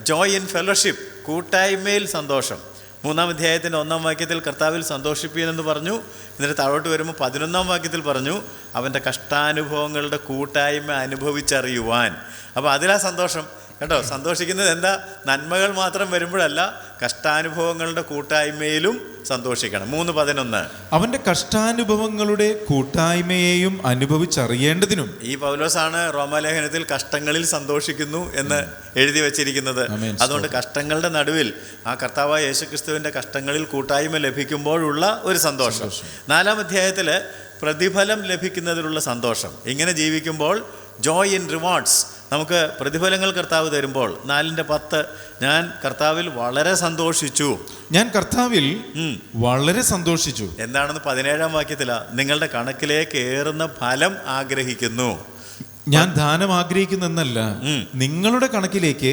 ജോയ് ഇൻ ഫെലോഷിപ്പ്, കൂട്ടായ്മയിൽ സന്തോഷം. 3-ാം അധ്യായത്തിൻ്റെ 1-ാം വാക്യത്തിൽ കർത്താവിൽ സന്തോഷിപ്പീനെന്ന് പറഞ്ഞു. എന്നിട്ട് താഴോട്ട് വരുമ്പോൾ 11-ാം വാക്യത്തിൽ പറഞ്ഞു അവൻ്റെ കഷ്ടാനുഭവങ്ങളുടെ കൂട്ടായ്മ അനുഭവിച്ചറിയുവാൻ. അപ്പോൾ അതിലാ സന്തോഷം. കേട്ടോ? സന്തോഷിക്കുന്നത് എന്താ? നന്മകൾ മാത്രം വരുമ്പോഴല്ല, കഷ്ടാനുഭവങ്ങളുടെ കൂട്ടായ്മയിലും സന്തോഷിക്കണം. 3:11 അവൻ്റെ കഷ്ടാനുഭവങ്ങളുടെ കൂട്ടായ്മയെയും അനുഭവിച്ചറിയേണ്ടതിനും. ഈ പൗലോസാണ് റോമാലേഖനത്തിൽ കഷ്ടങ്ങളിൽ സന്തോഷിക്കുന്നു എന്ന് എഴുതി വച്ചിരിക്കുന്നത്. അതുകൊണ്ട് കഷ്ടങ്ങളുടെ നടുവിൽ ആ കർത്താവായ യേശുക്രിസ്തുവിൻ്റെ കഷ്ടങ്ങളിൽ കൂട്ടായ്മ ലഭിക്കുമ്പോഴുള്ള ഒരു സന്തോഷം. 4-ാം അധ്യായത്തിൽ പ്രതിഫലം ലഭിക്കുന്നതിലുള്ള സന്തോഷം. ഇങ്ങനെ ജീവിക്കുമ്പോൾ ജോയ് ഇൻ റിവാർഡ്സ്, നമുക്ക് പ്രതിഫലങ്ങൾ കർത്താവ് തരുമ്പോൾ 4:10 ഞാൻ കർത്താവിൽ വളരെ സന്തോഷിച്ചു. ഞാൻ കർത്താവിൽ വളരെ സന്തോഷിച്ചു. എന്താണെന്ന് 17-ാം വാക്യത്തിലാണ്, നിങ്ങളുടെ കണക്കിലേക്ക് ഏറുന്ന ഫലം ആഗ്രഹിക്കുന്നു. ഞാൻ ദാനം ആഗ്രഹിക്കുന്നല്ല, നിങ്ങളുടെ കണക്കിലേക്ക്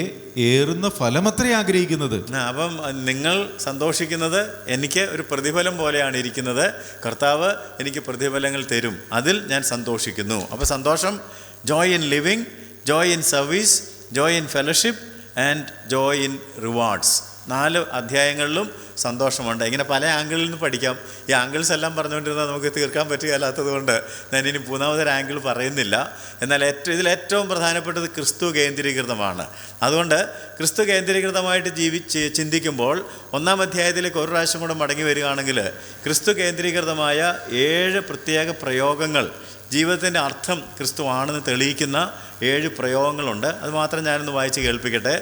ഏറുന്ന ഫലം അത്രേ ആഗ്രഹിക്കുന്നത്. അപ്പം നിങ്ങൾ സന്തോഷിക്കുന്നത് എനിക്ക് ഒരു പ്രതിഫലം പോലെയാണ് ഇരിക്കുന്നത്. കർത്താവ് എനിക്ക് പ്രതിഫലങ്ങൾ തരും, അതിൽ ഞാൻ സന്തോഷിക്കുന്നു. അപ്പോൾ സന്തോഷം, Joy in living, Joy in service, Joy in fellowship and Joy in rewards. 4 അധ്യായങ്ങളിലും സന്തോഷമുണ്ട്. ഇങ്ങനെ പല ആംഗിളിൽ നിന്ന് പഠിക്കാം. ഈ ആംഗിൾസ് എല്ലാം പറഞ്ഞുകൊണ്ടിരുന്നാൽ നമുക്ക് തീർക്കാൻ പറ്റുകയല്ലാത്തത് കൊണ്ട് ഞാനിനി 3ാമതൊരു ആംഗിൾ പറയുന്നില്ല. എന്നാൽ ഇതിലേറ്റവും പ്രധാനപ്പെട്ടത് ക്രിസ്തു കേന്ദ്രീകൃതമാണ്. അതുകൊണ്ട് ക്രിസ്തു കേന്ദ്രീകൃതമായിട്ട് ചിന്തിക്കുമ്പോൾ 1-ാം അധ്യായത്തിലേക്ക് ഒരു പ്രാവശ്യം കൂടെ മടങ്ങി വരികയാണെങ്കിൽ ക്രിസ്തു കേന്ദ്രീകൃതമായ 7 പ്രത്യേക പ്രയോഗങ്ങൾ, ജീവിതത്തിൻ്റെ അർത്ഥം ക്രിസ്തു ആണെന്ന് തെളിയിക്കുന്ന 7 പ്രയോഗങ്ങളുണ്ട്. അത് മാത്രം ഞാനൊന്ന് വായിച്ച് കേൾപ്പിക്കട്ടെ.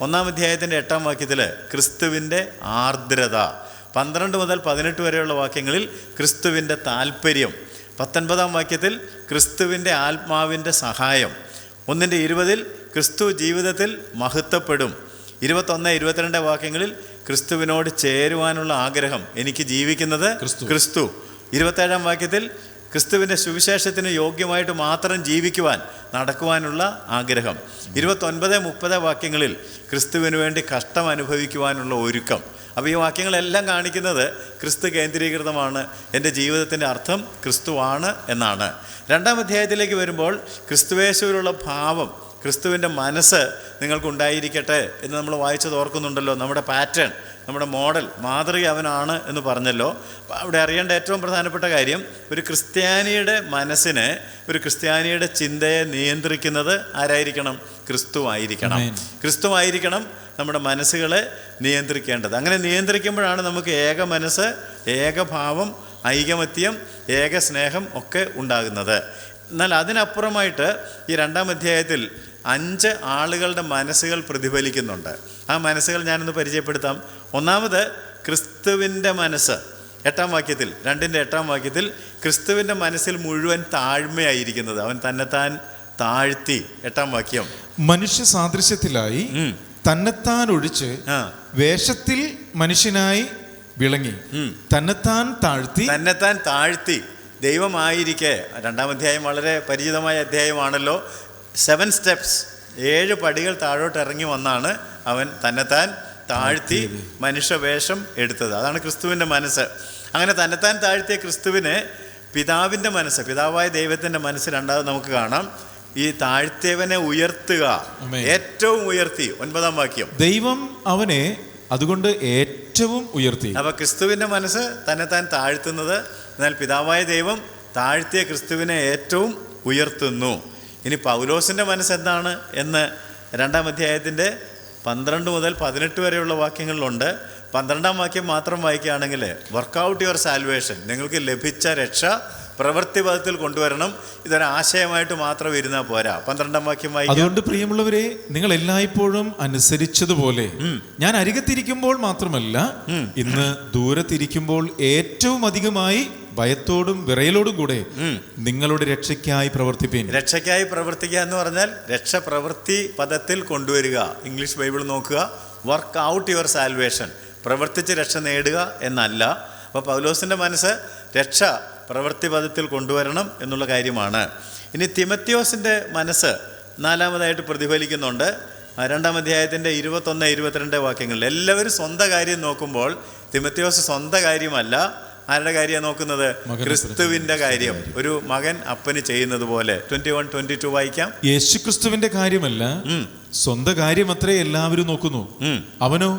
1-ാം അധ്യായത്തിൻ്റെ 8-ാം വാക്യത്തിൽ ക്രിസ്തുവിൻ്റെ ആർദ്രത, 12 മുതൽ 18 വരെയുള്ള വാക്യങ്ങളിൽ ക്രിസ്തുവിൻ്റെ താല്പര്യം, 19-ാം വാക്യത്തിൽ ക്രിസ്തുവിൻ്റെ ആത്മാവിൻ്റെ സഹായം, 1:20 ക്രിസ്തു ജീവിതത്തിൽ മഹത്വപ്പെടും, 21-22 വാക്യങ്ങളിൽ ക്രിസ്തുവിനോട് ചേരുവാനുള്ള ആഗ്രഹം, എനിക്ക് ജീവിക്കുന്നത് ക്രിസ്തു, 27-ാം വാക്യത്തിൽ ക്രിസ്തുവിൻ്റെ സുവിശേഷത്തിന് യോഗ്യമായിട്ട് മാത്രം ജീവിക്കുവാൻ, നടക്കുവാനുള്ള ആഗ്രഹം, 29-30 വാക്യങ്ങളിൽ ക്രിസ്തുവിന് വേണ്ടി കഷ്ടം അനുഭവിക്കുവാനുള്ള ഒരുക്കം. അപ്പോൾ ഈ വാക്യങ്ങളെല്ലാം കാണിക്കുന്നത് ക്രിസ്തു കേന്ദ്രീകൃതമാണ്, എൻ്റെ ജീവിതത്തിൻ്റെ അർത്ഥം ക്രിസ്തുവാണ് എന്നാണ്. 2-ാം അധ്യായത്തിലേക്ക് വരുമ്പോൾ ക്രിസ്തുവേശുവിലുള്ള ഭാവം, ക്രിസ്തുവിൻ്റെ മനസ്സ് നിങ്ങൾക്കുണ്ടായിരിക്കട്ടെ എന്ന് നമ്മൾ വായിച്ചത് ഓർക്കുന്നുണ്ടല്ലോ. നമ്മുടെ പാറ്റേൺ, നമ്മുടെ മോഡൽ, മാതൃക അവനാണ് എന്ന് പറഞ്ഞല്ലോ. അവിടെ അറിയേണ്ട ഏറ്റവും പ്രധാനപ്പെട്ട കാര്യം, ഒരു ക്രിസ്ത്യാനിയുടെ മനസ്സിനെ, ഒരു ക്രിസ്ത്യാനിയുടെ ചിന്തയെ നിയന്ത്രിക്കുന്നത് ആരായിരിക്കണം? ക്രിസ്തു ആയിരിക്കണം. ക്രിസ്തു ആയിരിക്കണം നമ്മുടെ മനസ്സുകളെ നിയന്ത്രിക്കേണ്ടത്. അങ്ങനെ നിയന്ത്രിക്കുമ്പോഴാണ് നമുക്ക് ഏക മനസ്സ്, ഏകഭാവം, ഐകമത്യം, ഏക സ്നേഹം ഒക്കെ ഉണ്ടാകുന്നത്. എന്നാൽ അതിനപ്പുറമായിട്ട് ഈ 2-ാം അധ്യായത്തിൽ 5 ആളുകളുടെ മനസ്സുകൾ പ്രതിഫലിക്കുന്നുണ്ട്. ആ മനസ്സുകൾ ഞാനൊന്ന് പരിചയപ്പെടുത്താം. ഒന്നാമത് ക്രിസ്തുവിൻ്റെ മനസ്സ്. 8-ാം വാക്യത്തിൽ, 2-ന്റെ 8-ാം വാക്യത്തിൽ ക്രിസ്തുവിൻ്റെ മനസ്സിൽ മുഴുവൻ താഴ്മയായിരിക്കുന്നത്. അവൻ തന്നെത്താൻ താഴ്ത്തി. 8-ാം വാക്യം, മനുഷ്യ സാദൃശ്യത്തിലായി തന്നെത്താൻ ഒഴിച്ച് വേഷത്തിൽ മനുഷ്യനായി വിളങ്ങി, തന്നെത്താൻ താഴ്ത്തി ദൈവമായിരിക്കെ. 2-ാം അധ്യായം വളരെ പരിചിതമായ അധ്യായമാണല്ലോ. 7 സ്റ്റെപ്സ്, 7 പടികൾ താഴോട്ട് ഇറങ്ങി വന്നാണ് അവൻ തന്നെത്താൻ താഴ്ത്തി മനുഷ്യവേഷം എടുത്തത്. അതാണ് ക്രിസ്തുവിൻ്റെ മനസ്സ്. അങ്ങനെ തന്നെത്താൻ താഴ്ത്തിയ ക്രിസ്തുവിന് പിതാവിൻ്റെ മനസ്സ്, പിതാവായ ദൈവത്തിൻ്റെ മനസ്സ് രണ്ടാമത് നമുക്ക് കാണാം. ഈ താഴ്ത്തിയവനെ ഉയർത്തുക, ഏറ്റവും ഉയർത്തി. 9-ാം വാക്യം, ദൈവം അവനെ അതുകൊണ്ട് ഏറ്റവും ഉയർത്തി. അപ്പോൾ ക്രിസ്തുവിൻ്റെ മനസ്സ് തന്നെത്താൻ താഴ്ത്തുന്നത്, എന്നാൽ പിതാവായ ദൈവം താഴ്ത്തിയ ക്രിസ്തുവിനെ ഏറ്റവും ഉയർത്തുന്നു. ഇനി പൗലോസിൻ്റെ മനസ്സ് എന്താണ് എന്ന് 2-ാം അധ്യായത്തിൻ്റെ 12 മുതൽ 18 വരെയുള്ള വാക്യങ്ങളിലുണ്ട്. 12-ാം വാക്യം മാത്രം വായിക്കുകയാണെങ്കിൽ, വർക്കൗട്ട് യുവർ സാൽവേഷൻ, നിങ്ങൾക്ക് ലഭിച്ച രക്ഷ പ്രവൃത്തിപഥത്തിൽ കൊണ്ടുവരണം. ഇതൊരാശയമായിട്ട് മാത്രം ഇരുന്നാൽ പോരാ. 12-ാം വാക്യം വായിക്കാം. അതുകൊണ്ട് പ്രിയമുള്ളവരെ, നിങ്ങൾ എല്ലായ്പ്പോഴും അനുസരിച്ചതുപോലെ ഞാൻ അരികത്തിരിക്കുമ്പോൾ മാത്രമല്ല, ഇന്ന് ദൂരത്തിരിക്കുമ്പോൾ ഏറ്റവും അധികമായി ഭയത്തോടും വിറയലോടും കൂടെ നിങ്ങളുടെ രക്ഷയ്ക്കായി പ്രവർത്തിപ്പീൻ. രക്ഷയ്ക്കായി പ്രവർത്തിക്കുക എന്ന് പറഞ്ഞാൽ രക്ഷ പ്രവൃത്തി പദത്തിൽ കൊണ്ടുവരിക. ഇംഗ്ലീഷ് ബൈബിൾ നോക്കുക. വർക്ക് ഔട്ട് യുവർ സാൽവേഷൻ, പ്രവർത്തിച്ച് രക്ഷ നേടുക എന്നല്ല. അപ്പോൾ പൗലോസിൻ്റെ മനസ്സ് രക്ഷ പ്രവൃത്തി പദത്തിൽ കൊണ്ടുവരണം എന്നുള്ള കാര്യമാണ്. ഇനി തിമത്യോസിൻ്റെ മനസ്സ് 4-മതായിട്ട് പ്രതിഫലിക്കുന്നുണ്ട്. 2-ാം അധ്യായത്തിൻ്റെ 21-22 വാക്യങ്ങളിൽ എല്ലാവരും സ്വന്തം കാര്യം നോക്കുമ്പോൾ തിമത്യോസ് സ്വന്തം കാര്യമല്ല, ആരുടെ കാര്യമാണ് നോക്കുന്നത്? ക്രിസ്തുവിൻ്റെ കാര്യം. ഒരു മകൻ അപ്പന് ചെയ്യുന്നത് പോലെ. 21-22 വായിക്കാം. യേശുക്രിസ്തുവിന്റെ കാര്യമല്ല, സ്വന്തം കാര്യമത്രേ എല്ലാവരും നോക്കുന്നു. അവനോ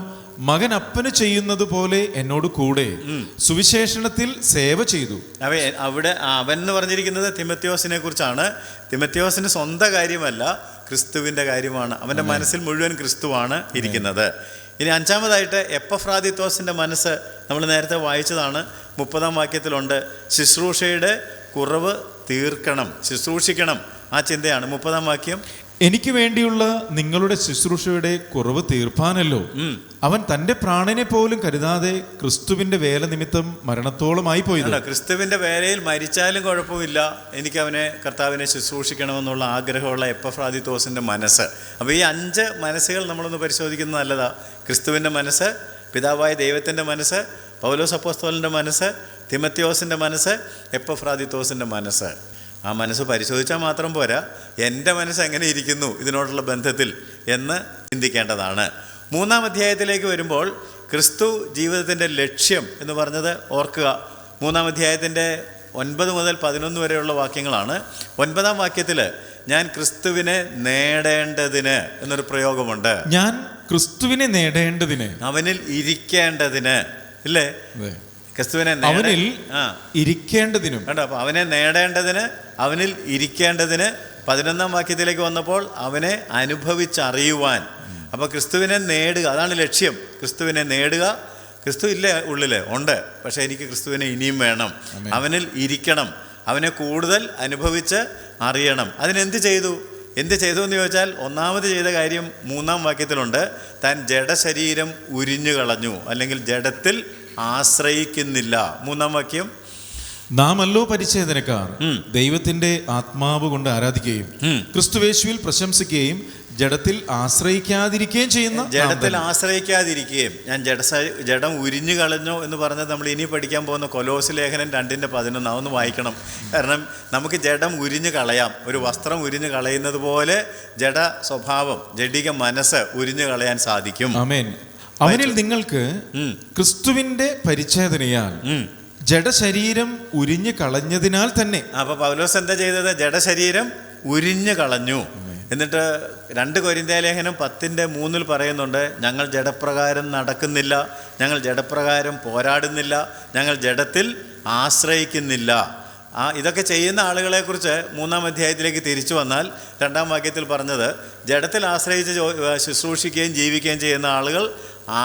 മകൻ അപ്പന് ചെയ്യുന്നത് പോലെ എന്നോട് കൂടെ സുവിശേഷണത്തിൽ സേവ ചെയ്തു. അവിടെ അവൻ എന്ന് പറഞ്ഞിരിക്കുന്നത് തിമത്യോസിനെ കുറിച്ചാണ്. തിമത്യോസിന് സ്വന്തം കാര്യമല്ല, ക്രിസ്തുവിൻ്റെ കാര്യമാണ്. അവൻ്റെ മനസ്സിൽ മുഴുവൻ ക്രിസ്തുവാണ് ഇരിക്കുന്നത്. ഇനി 5-മതായിട്ട് എപ്പഫ്രാദിത്തോസിൻ്റെ മനസ്സ് നമ്മൾ നേരത്തെ വായിച്ചതാണ്. 30-ാം വാക്യത്തിലുണ്ട്, ശുശ്രൂഷയുടെ കുറവ് തീർക്കണം, ശുശ്രൂഷിക്കണം. ആ ചിന്തയാണ് 30-ാം വാക്യം. എനിക്ക് വേണ്ടിയുള്ള നിങ്ങളുടെ ശുശ്രൂഷയുടെ കുറവ് തീർപ്പാനല്ലോ അവൻ തന്റെ പ്രാണനെ പോലും കരുതാതെ ക്രിസ്തുവിന്റെ വേല നിമിത്തം മരണത്തോളമായി പോയത്. ക്രിസ്തുവിന്റെ വേലയിൽ മരിച്ചാലും കുഴപ്പമില്ല, എനിക്ക് അവനെ കർത്താവിനെ ശുശ്രൂഷിക്കണമെന്നുള്ള ആഗ്രഹമുള്ള എപ്പഫ്രാദിത്തോസിന്റെ മനസ്സ്. അപ്പോൾ ഈ 5 മനസ്സുകൾ നമ്മളൊന്ന് പരിശോധിക്കുന്നത് നല്ലതാ. ക്രിസ്തുവിന്റെ മനസ്സ്, പിതാവായ ദൈവത്തിന്റെ മനസ്സ്, പൗലോസ് അപ്പോസ്തലന്റെ മനസ്സ്, തിമത്തിയോസിന്റെ മനസ്സ്, എപ്പഫ്രാദിത്തോസിന്റെ മനസ്സ്. ആ മനസ്സ് പരിശോധിച്ചാൽ മാത്രം പോരാ, എൻ്റെ മനസ്സ് എങ്ങനെ ഇരിക്കുന്നു ഇതിനോടുള്ള ബന്ധത്തിൽ എന്ന് ചിന്തിക്കേണ്ടതാണ്. 3-ാം അധ്യായത്തിലേക്ക് വരുമ്പോൾ ക്രിസ്തു ജീവിതത്തിൻ്റെ ലക്ഷ്യം എന്ന് പറഞ്ഞത് ഓർക്കുക. 3-ാം അധ്യായത്തിൻ്റെ 9 മുതൽ 11 വരെയുള്ള വാക്യങ്ങളാണ്. 9-ാം വാക്യത്തിൽ ഞാൻ ക്രിസ്തുവിനെ നേടേണ്ടതിന് എന്നൊരു പ്രയോഗമുണ്ട്. ഞാൻ ക്രിസ്തുവിനെ നേടേണ്ടതിന്, അവനിൽ ഇരിക്കേണ്ടതിന്, ഇല്ലേ? ക്രിസ്തുവിനെ അവനിൽ ഇരിക്കേണ്ടതിനും. കേട്ടോ, അപ്പോൾ അവനെ നേടേണ്ടതിന്, അവനിൽ ഇരിക്കേണ്ടതിന്. 11-ാം വാക്യത്തിലേക്ക് വന്നപ്പോൾ അവനെ അനുഭവിച്ചറിയുവാൻ. അപ്പോൾ ക്രിസ്തുവിനെ നേടുക, അതാണ് ലക്ഷ്യം. ക്രിസ്തുവിനെ നേടുക. ക്രിസ്തു ഇല്ലേ ഉള്ളിൽ? ഉണ്ട്. പക്ഷേ എനിക്ക് ക്രിസ്തുവിനെ ഇനിയും വേണം. അവനിൽ ഇരിക്കണം, അവനെ കൂടുതൽ അനുഭവിച്ച് അറിയണം. അതിനെന്ത് ചെയ്തു എന്ന് ചോദിച്ചാൽ, ഒന്നാമത് ചെയ്ത കാര്യം 3-ാം വാക്യത്തിലുണ്ട്. താൻ ജഡശരീരം ഉരിഞ്ഞു കളഞ്ഞു, അല്ലെങ്കിൽ ജഡത്തിൽ ആശ്രയിക്കുന്നില്ല. 3-ാം വാക്യം, നാമല്ലോ പരിച്ഛേദനക്കാർ ദൈവത്തിന്റെ ആത്മാവ് കൊണ്ട് ആരാധിക്കുകയും ക്രിസ്തുവേശുവിൽ പ്രശംസിക്കുകയും ജഡത്തിൽ ആശ്രയിക്കാതിരിക്കുകയും ചെയ്യുന്ന. ജഡത്തിൽ ആശ്രയിക്കാതിരിക്കുകയും, ഞാൻ ജഡം ഉരിഞ്ഞു കളഞ്ഞു എന്ന് പറഞ്ഞത് നമ്മൾ ഇനി പഠിക്കാൻ പോകുന്ന കൊലോസ് ലേഖനം 2:11 അതൊന്ന് വായിക്കണം. കാരണം നമുക്ക് ജഡം ഉരിഞ്ഞു കളയാം. ഒരു വസ്ത്രം ഉരിഞ്ഞു കളയുന്നത് പോലെ ജഡ സ്വഭാവം, ജഡിക മനസ്സ് ഉരിഞ്ഞു കളയാൻ സാധിക്കും. ആമേൻ. അവനിൽ നിങ്ങൾക്ക് ക്രിസ്തുവിന്റെ പരിച്ഛേദനയാൽ ജഡശരീരം ഉരിഞ്ഞു കളഞ്ഞതിനാൽ തന്നെ. അപ്പൊ പൗലോസ് എന്താ ചെയ്തത്? ജഡശരീരം ഉരിഞ്ഞു കളഞ്ഞു. എന്നിട്ട് 2 കൊരിന്ത്യ ലേഖനം 10:3 പറയുന്നുണ്ട്, ഞങ്ങൾ ജഡപ്രകാരം നടക്കുന്നില്ല, ഞങ്ങൾ ജഡപ്രകാരം പോരാടുന്നില്ല, ഞങ്ങൾ ജഡത്തിൽ ആശ്രയിക്കുന്നില്ല. ഇതൊക്കെ ചെയ്യുന്ന ആളുകളെക്കുറിച്ച് 3-ാം അധ്യായത്തിലേക്ക് തിരിച്ചു വന്നാൽ 2-ാം വാക്യത്തിൽ പറഞ്ഞത്, ജഡത്തിൽ ആശ്രയിച്ച് ശുശ്രൂഷിക്കുകയും ജീവിക്കുകയും ചെയ്യുന്ന ആളുകൾ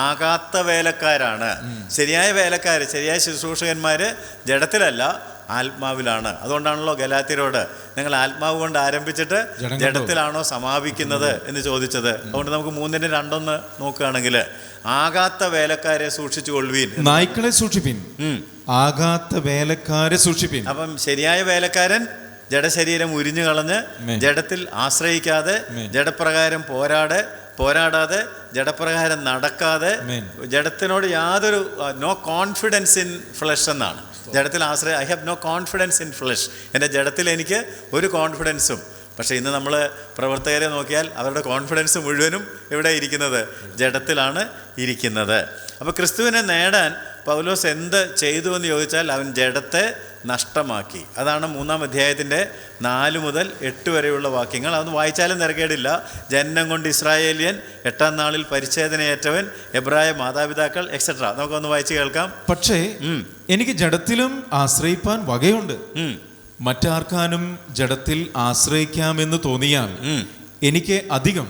ആകാത്ത വേലക്കാരാണ്. ശരിയായ വേലക്കാർ, ശരിയായ ശുശ്രൂഷകന്മാർ ജഡത്തിലല്ല, ആത്മാവിലാണ്. അതുകൊണ്ടാണല്ലോ ഗലാത്യരോട് നിങ്ങൾ ആത്മാവ് കൊണ്ട് ആരംഭിച്ചിട്ട് ജഡത്തിലാണോ സമാപിക്കുന്നത് എന്ന് ചോദിച്ചത്. അതുകൊണ്ട് നമുക്ക് 3:2 നോക്കുകയാണെങ്കിൽ, ആകാത്ത വേലക്കാരെ സൂക്ഷിച്ചു കൊള്ളുവീൻ, നായ്ക്കളെ സൂക്ഷിപ്പിൻ, ആകാത്ത വേലക്കാരെ സൂക്ഷിപ്പിൻ. അപ്പം ശരിയായ വേലക്കാരൻ ജഡശരീരം ഉരിഞ്ഞു കളഞ്ഞ് ജഡത്തിൽ ആശ്രയിക്കാതെ, ജഡപ്രകാരം പോരാടാതെ, ജഡപ്രകാരം നടക്കാതെ, ജഡത്തിനോട് യാതൊരു നോ കോൺഫിഡൻസ് ഇൻ ഫ്ലഷ് എന്നാണ്. ജഡത്തിൽ I have no confidence in flesh. എൻ്റെ ജഡത്തിൽ എനിക്ക് ഒരു കോൺഫിഡൻസും. പക്ഷേ ഇന്ന് നമ്മൾ പ്രവർത്തകരെ നോക്കിയാൽ അവരുടെ കോൺഫിഡൻസ് മുഴുവനും എവിടെ ഇരിക്കുന്നത്? ജഡത്തിലാണ് ഇരിക്കുന്നത്. അപ്പോൾ ക്രിസ്തുവിനെ നേടാൻ പൗലോസ് എന്ത് ചെയ്തു എന്ന് ചോദിച്ചാൽ, അവൻ ജഡത്തെ നഷ്ടമാക്കി. അതാണ് 3-ാം അധ്യായത്തിൻ്റെ 4 മുതൽ 8 വരെയുള്ള വാക്യങ്ങൾ. അതൊന്ന് വായിച്ചാലും തിരക്കേടില്ല. ജനനം കൊണ്ട് ഇസ്രായേലിയൻ, 8-ാം നാളിൽ പരിച്ഛേദനയേറ്റവൻ, എബ്രായ മാതാപിതാക്കൾ, എക്സെട്ര. നമുക്കൊന്ന് വായിച്ച് കേൾക്കാം. പക്ഷേ എനിക്ക് ജഡത്തിലും ആശ്രയിപ്പാൻ വകയുണ്ട്. മറ്റാർക്കാനും ജഡത്തിൽ ആശ്രയിക്കാമെന്ന് തോന്നിയാൽ എനിക്ക് അധികം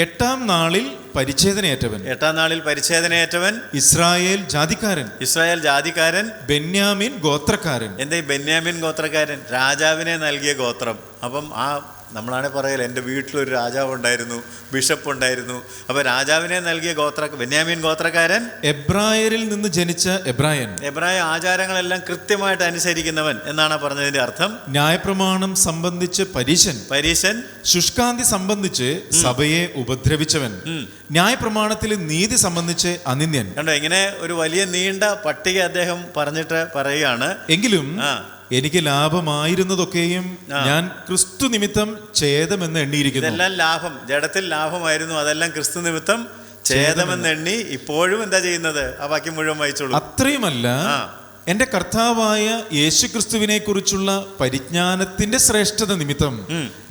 8-ാം നാളിൽ പരിച്ഛേദനയേറ്റവൻ ഇസ്രായേൽ ജാതിക്കാരൻ ബെന്യാമിൻ ഗോത്രക്കാരൻ. എന്താ ഈ ബെന്യാമിൻ ഗോത്രക്കാരൻ? രാജാവിനെ നൽകിയ ഗോത്രം. അപ്പം നമ്മളാണെ പറയല, എൻ്റെ വീട്ടിലൊരു രാജാവ് ഉണ്ടായിരുന്നു, ബിഷപ്പ് ഉണ്ടായിരുന്നു. അപ്പോൾ രാജാവിനെ നൽകിയ ബെന്യാമിൻ ഗോത്രക്കാരൻ, എബ്രായരിൽ നിന്ന് ജനിച്ച എബ്രായ ആചാരങ്ങളെല്ലാം കൃത്യമായിട്ട് അനുസരിക്കുന്നവൻ എന്നാണ് പറഞ്ഞതിന്റെ അർത്ഥം. ന്യായപ്രമാണം സംബന്ധിച്ച് പരീശൻ, ശുഷ്കാന്തി സംബന്ധിച്ച് സഭയെ ഉപദ്രവിച്ചവൻ, ന്യായപ്രമാണത്തിൽ നീതി സംബന്ധിച്ച് അനിന്യൻ. കണ്ടോ, ഇങ്ങനെ ഒരു വലിയ നീണ്ട പട്ടിക അദ്ദേഹം പറഞ്ഞിട്ട് പറയുകയാണ്. എങ്കിലും എനിക്ക് ലാഭമായിരുന്നതൊക്കെയും ഞാൻ ക്രിസ്തു നിമിത്തം ഛേദമെന്ന് എണ്ണിയിരിക്കുന്നു. ഇതെല്ലാം ലാഭം, ജഡത്തിൽ ലാഭമായിരുന്നു, അതെല്ലാം ക്രിസ്തു നിമിത്തം ഛേദമെന്ന് എണ്ണി ഇപ്പോഴും എന്താ ചെയ്യുന്നത്? ആ വാക്യം മുഴുവൻ വായിച്ചോളൂ. അത്രയുമല്ല, എന്റെ കർത്താവായ യേശുക്രിസ്തുവിനെ കുറിച്ചുള്ള പരിജ്ഞാനത്തിന്റെ ശ്രേഷ്ഠത നിമിത്തം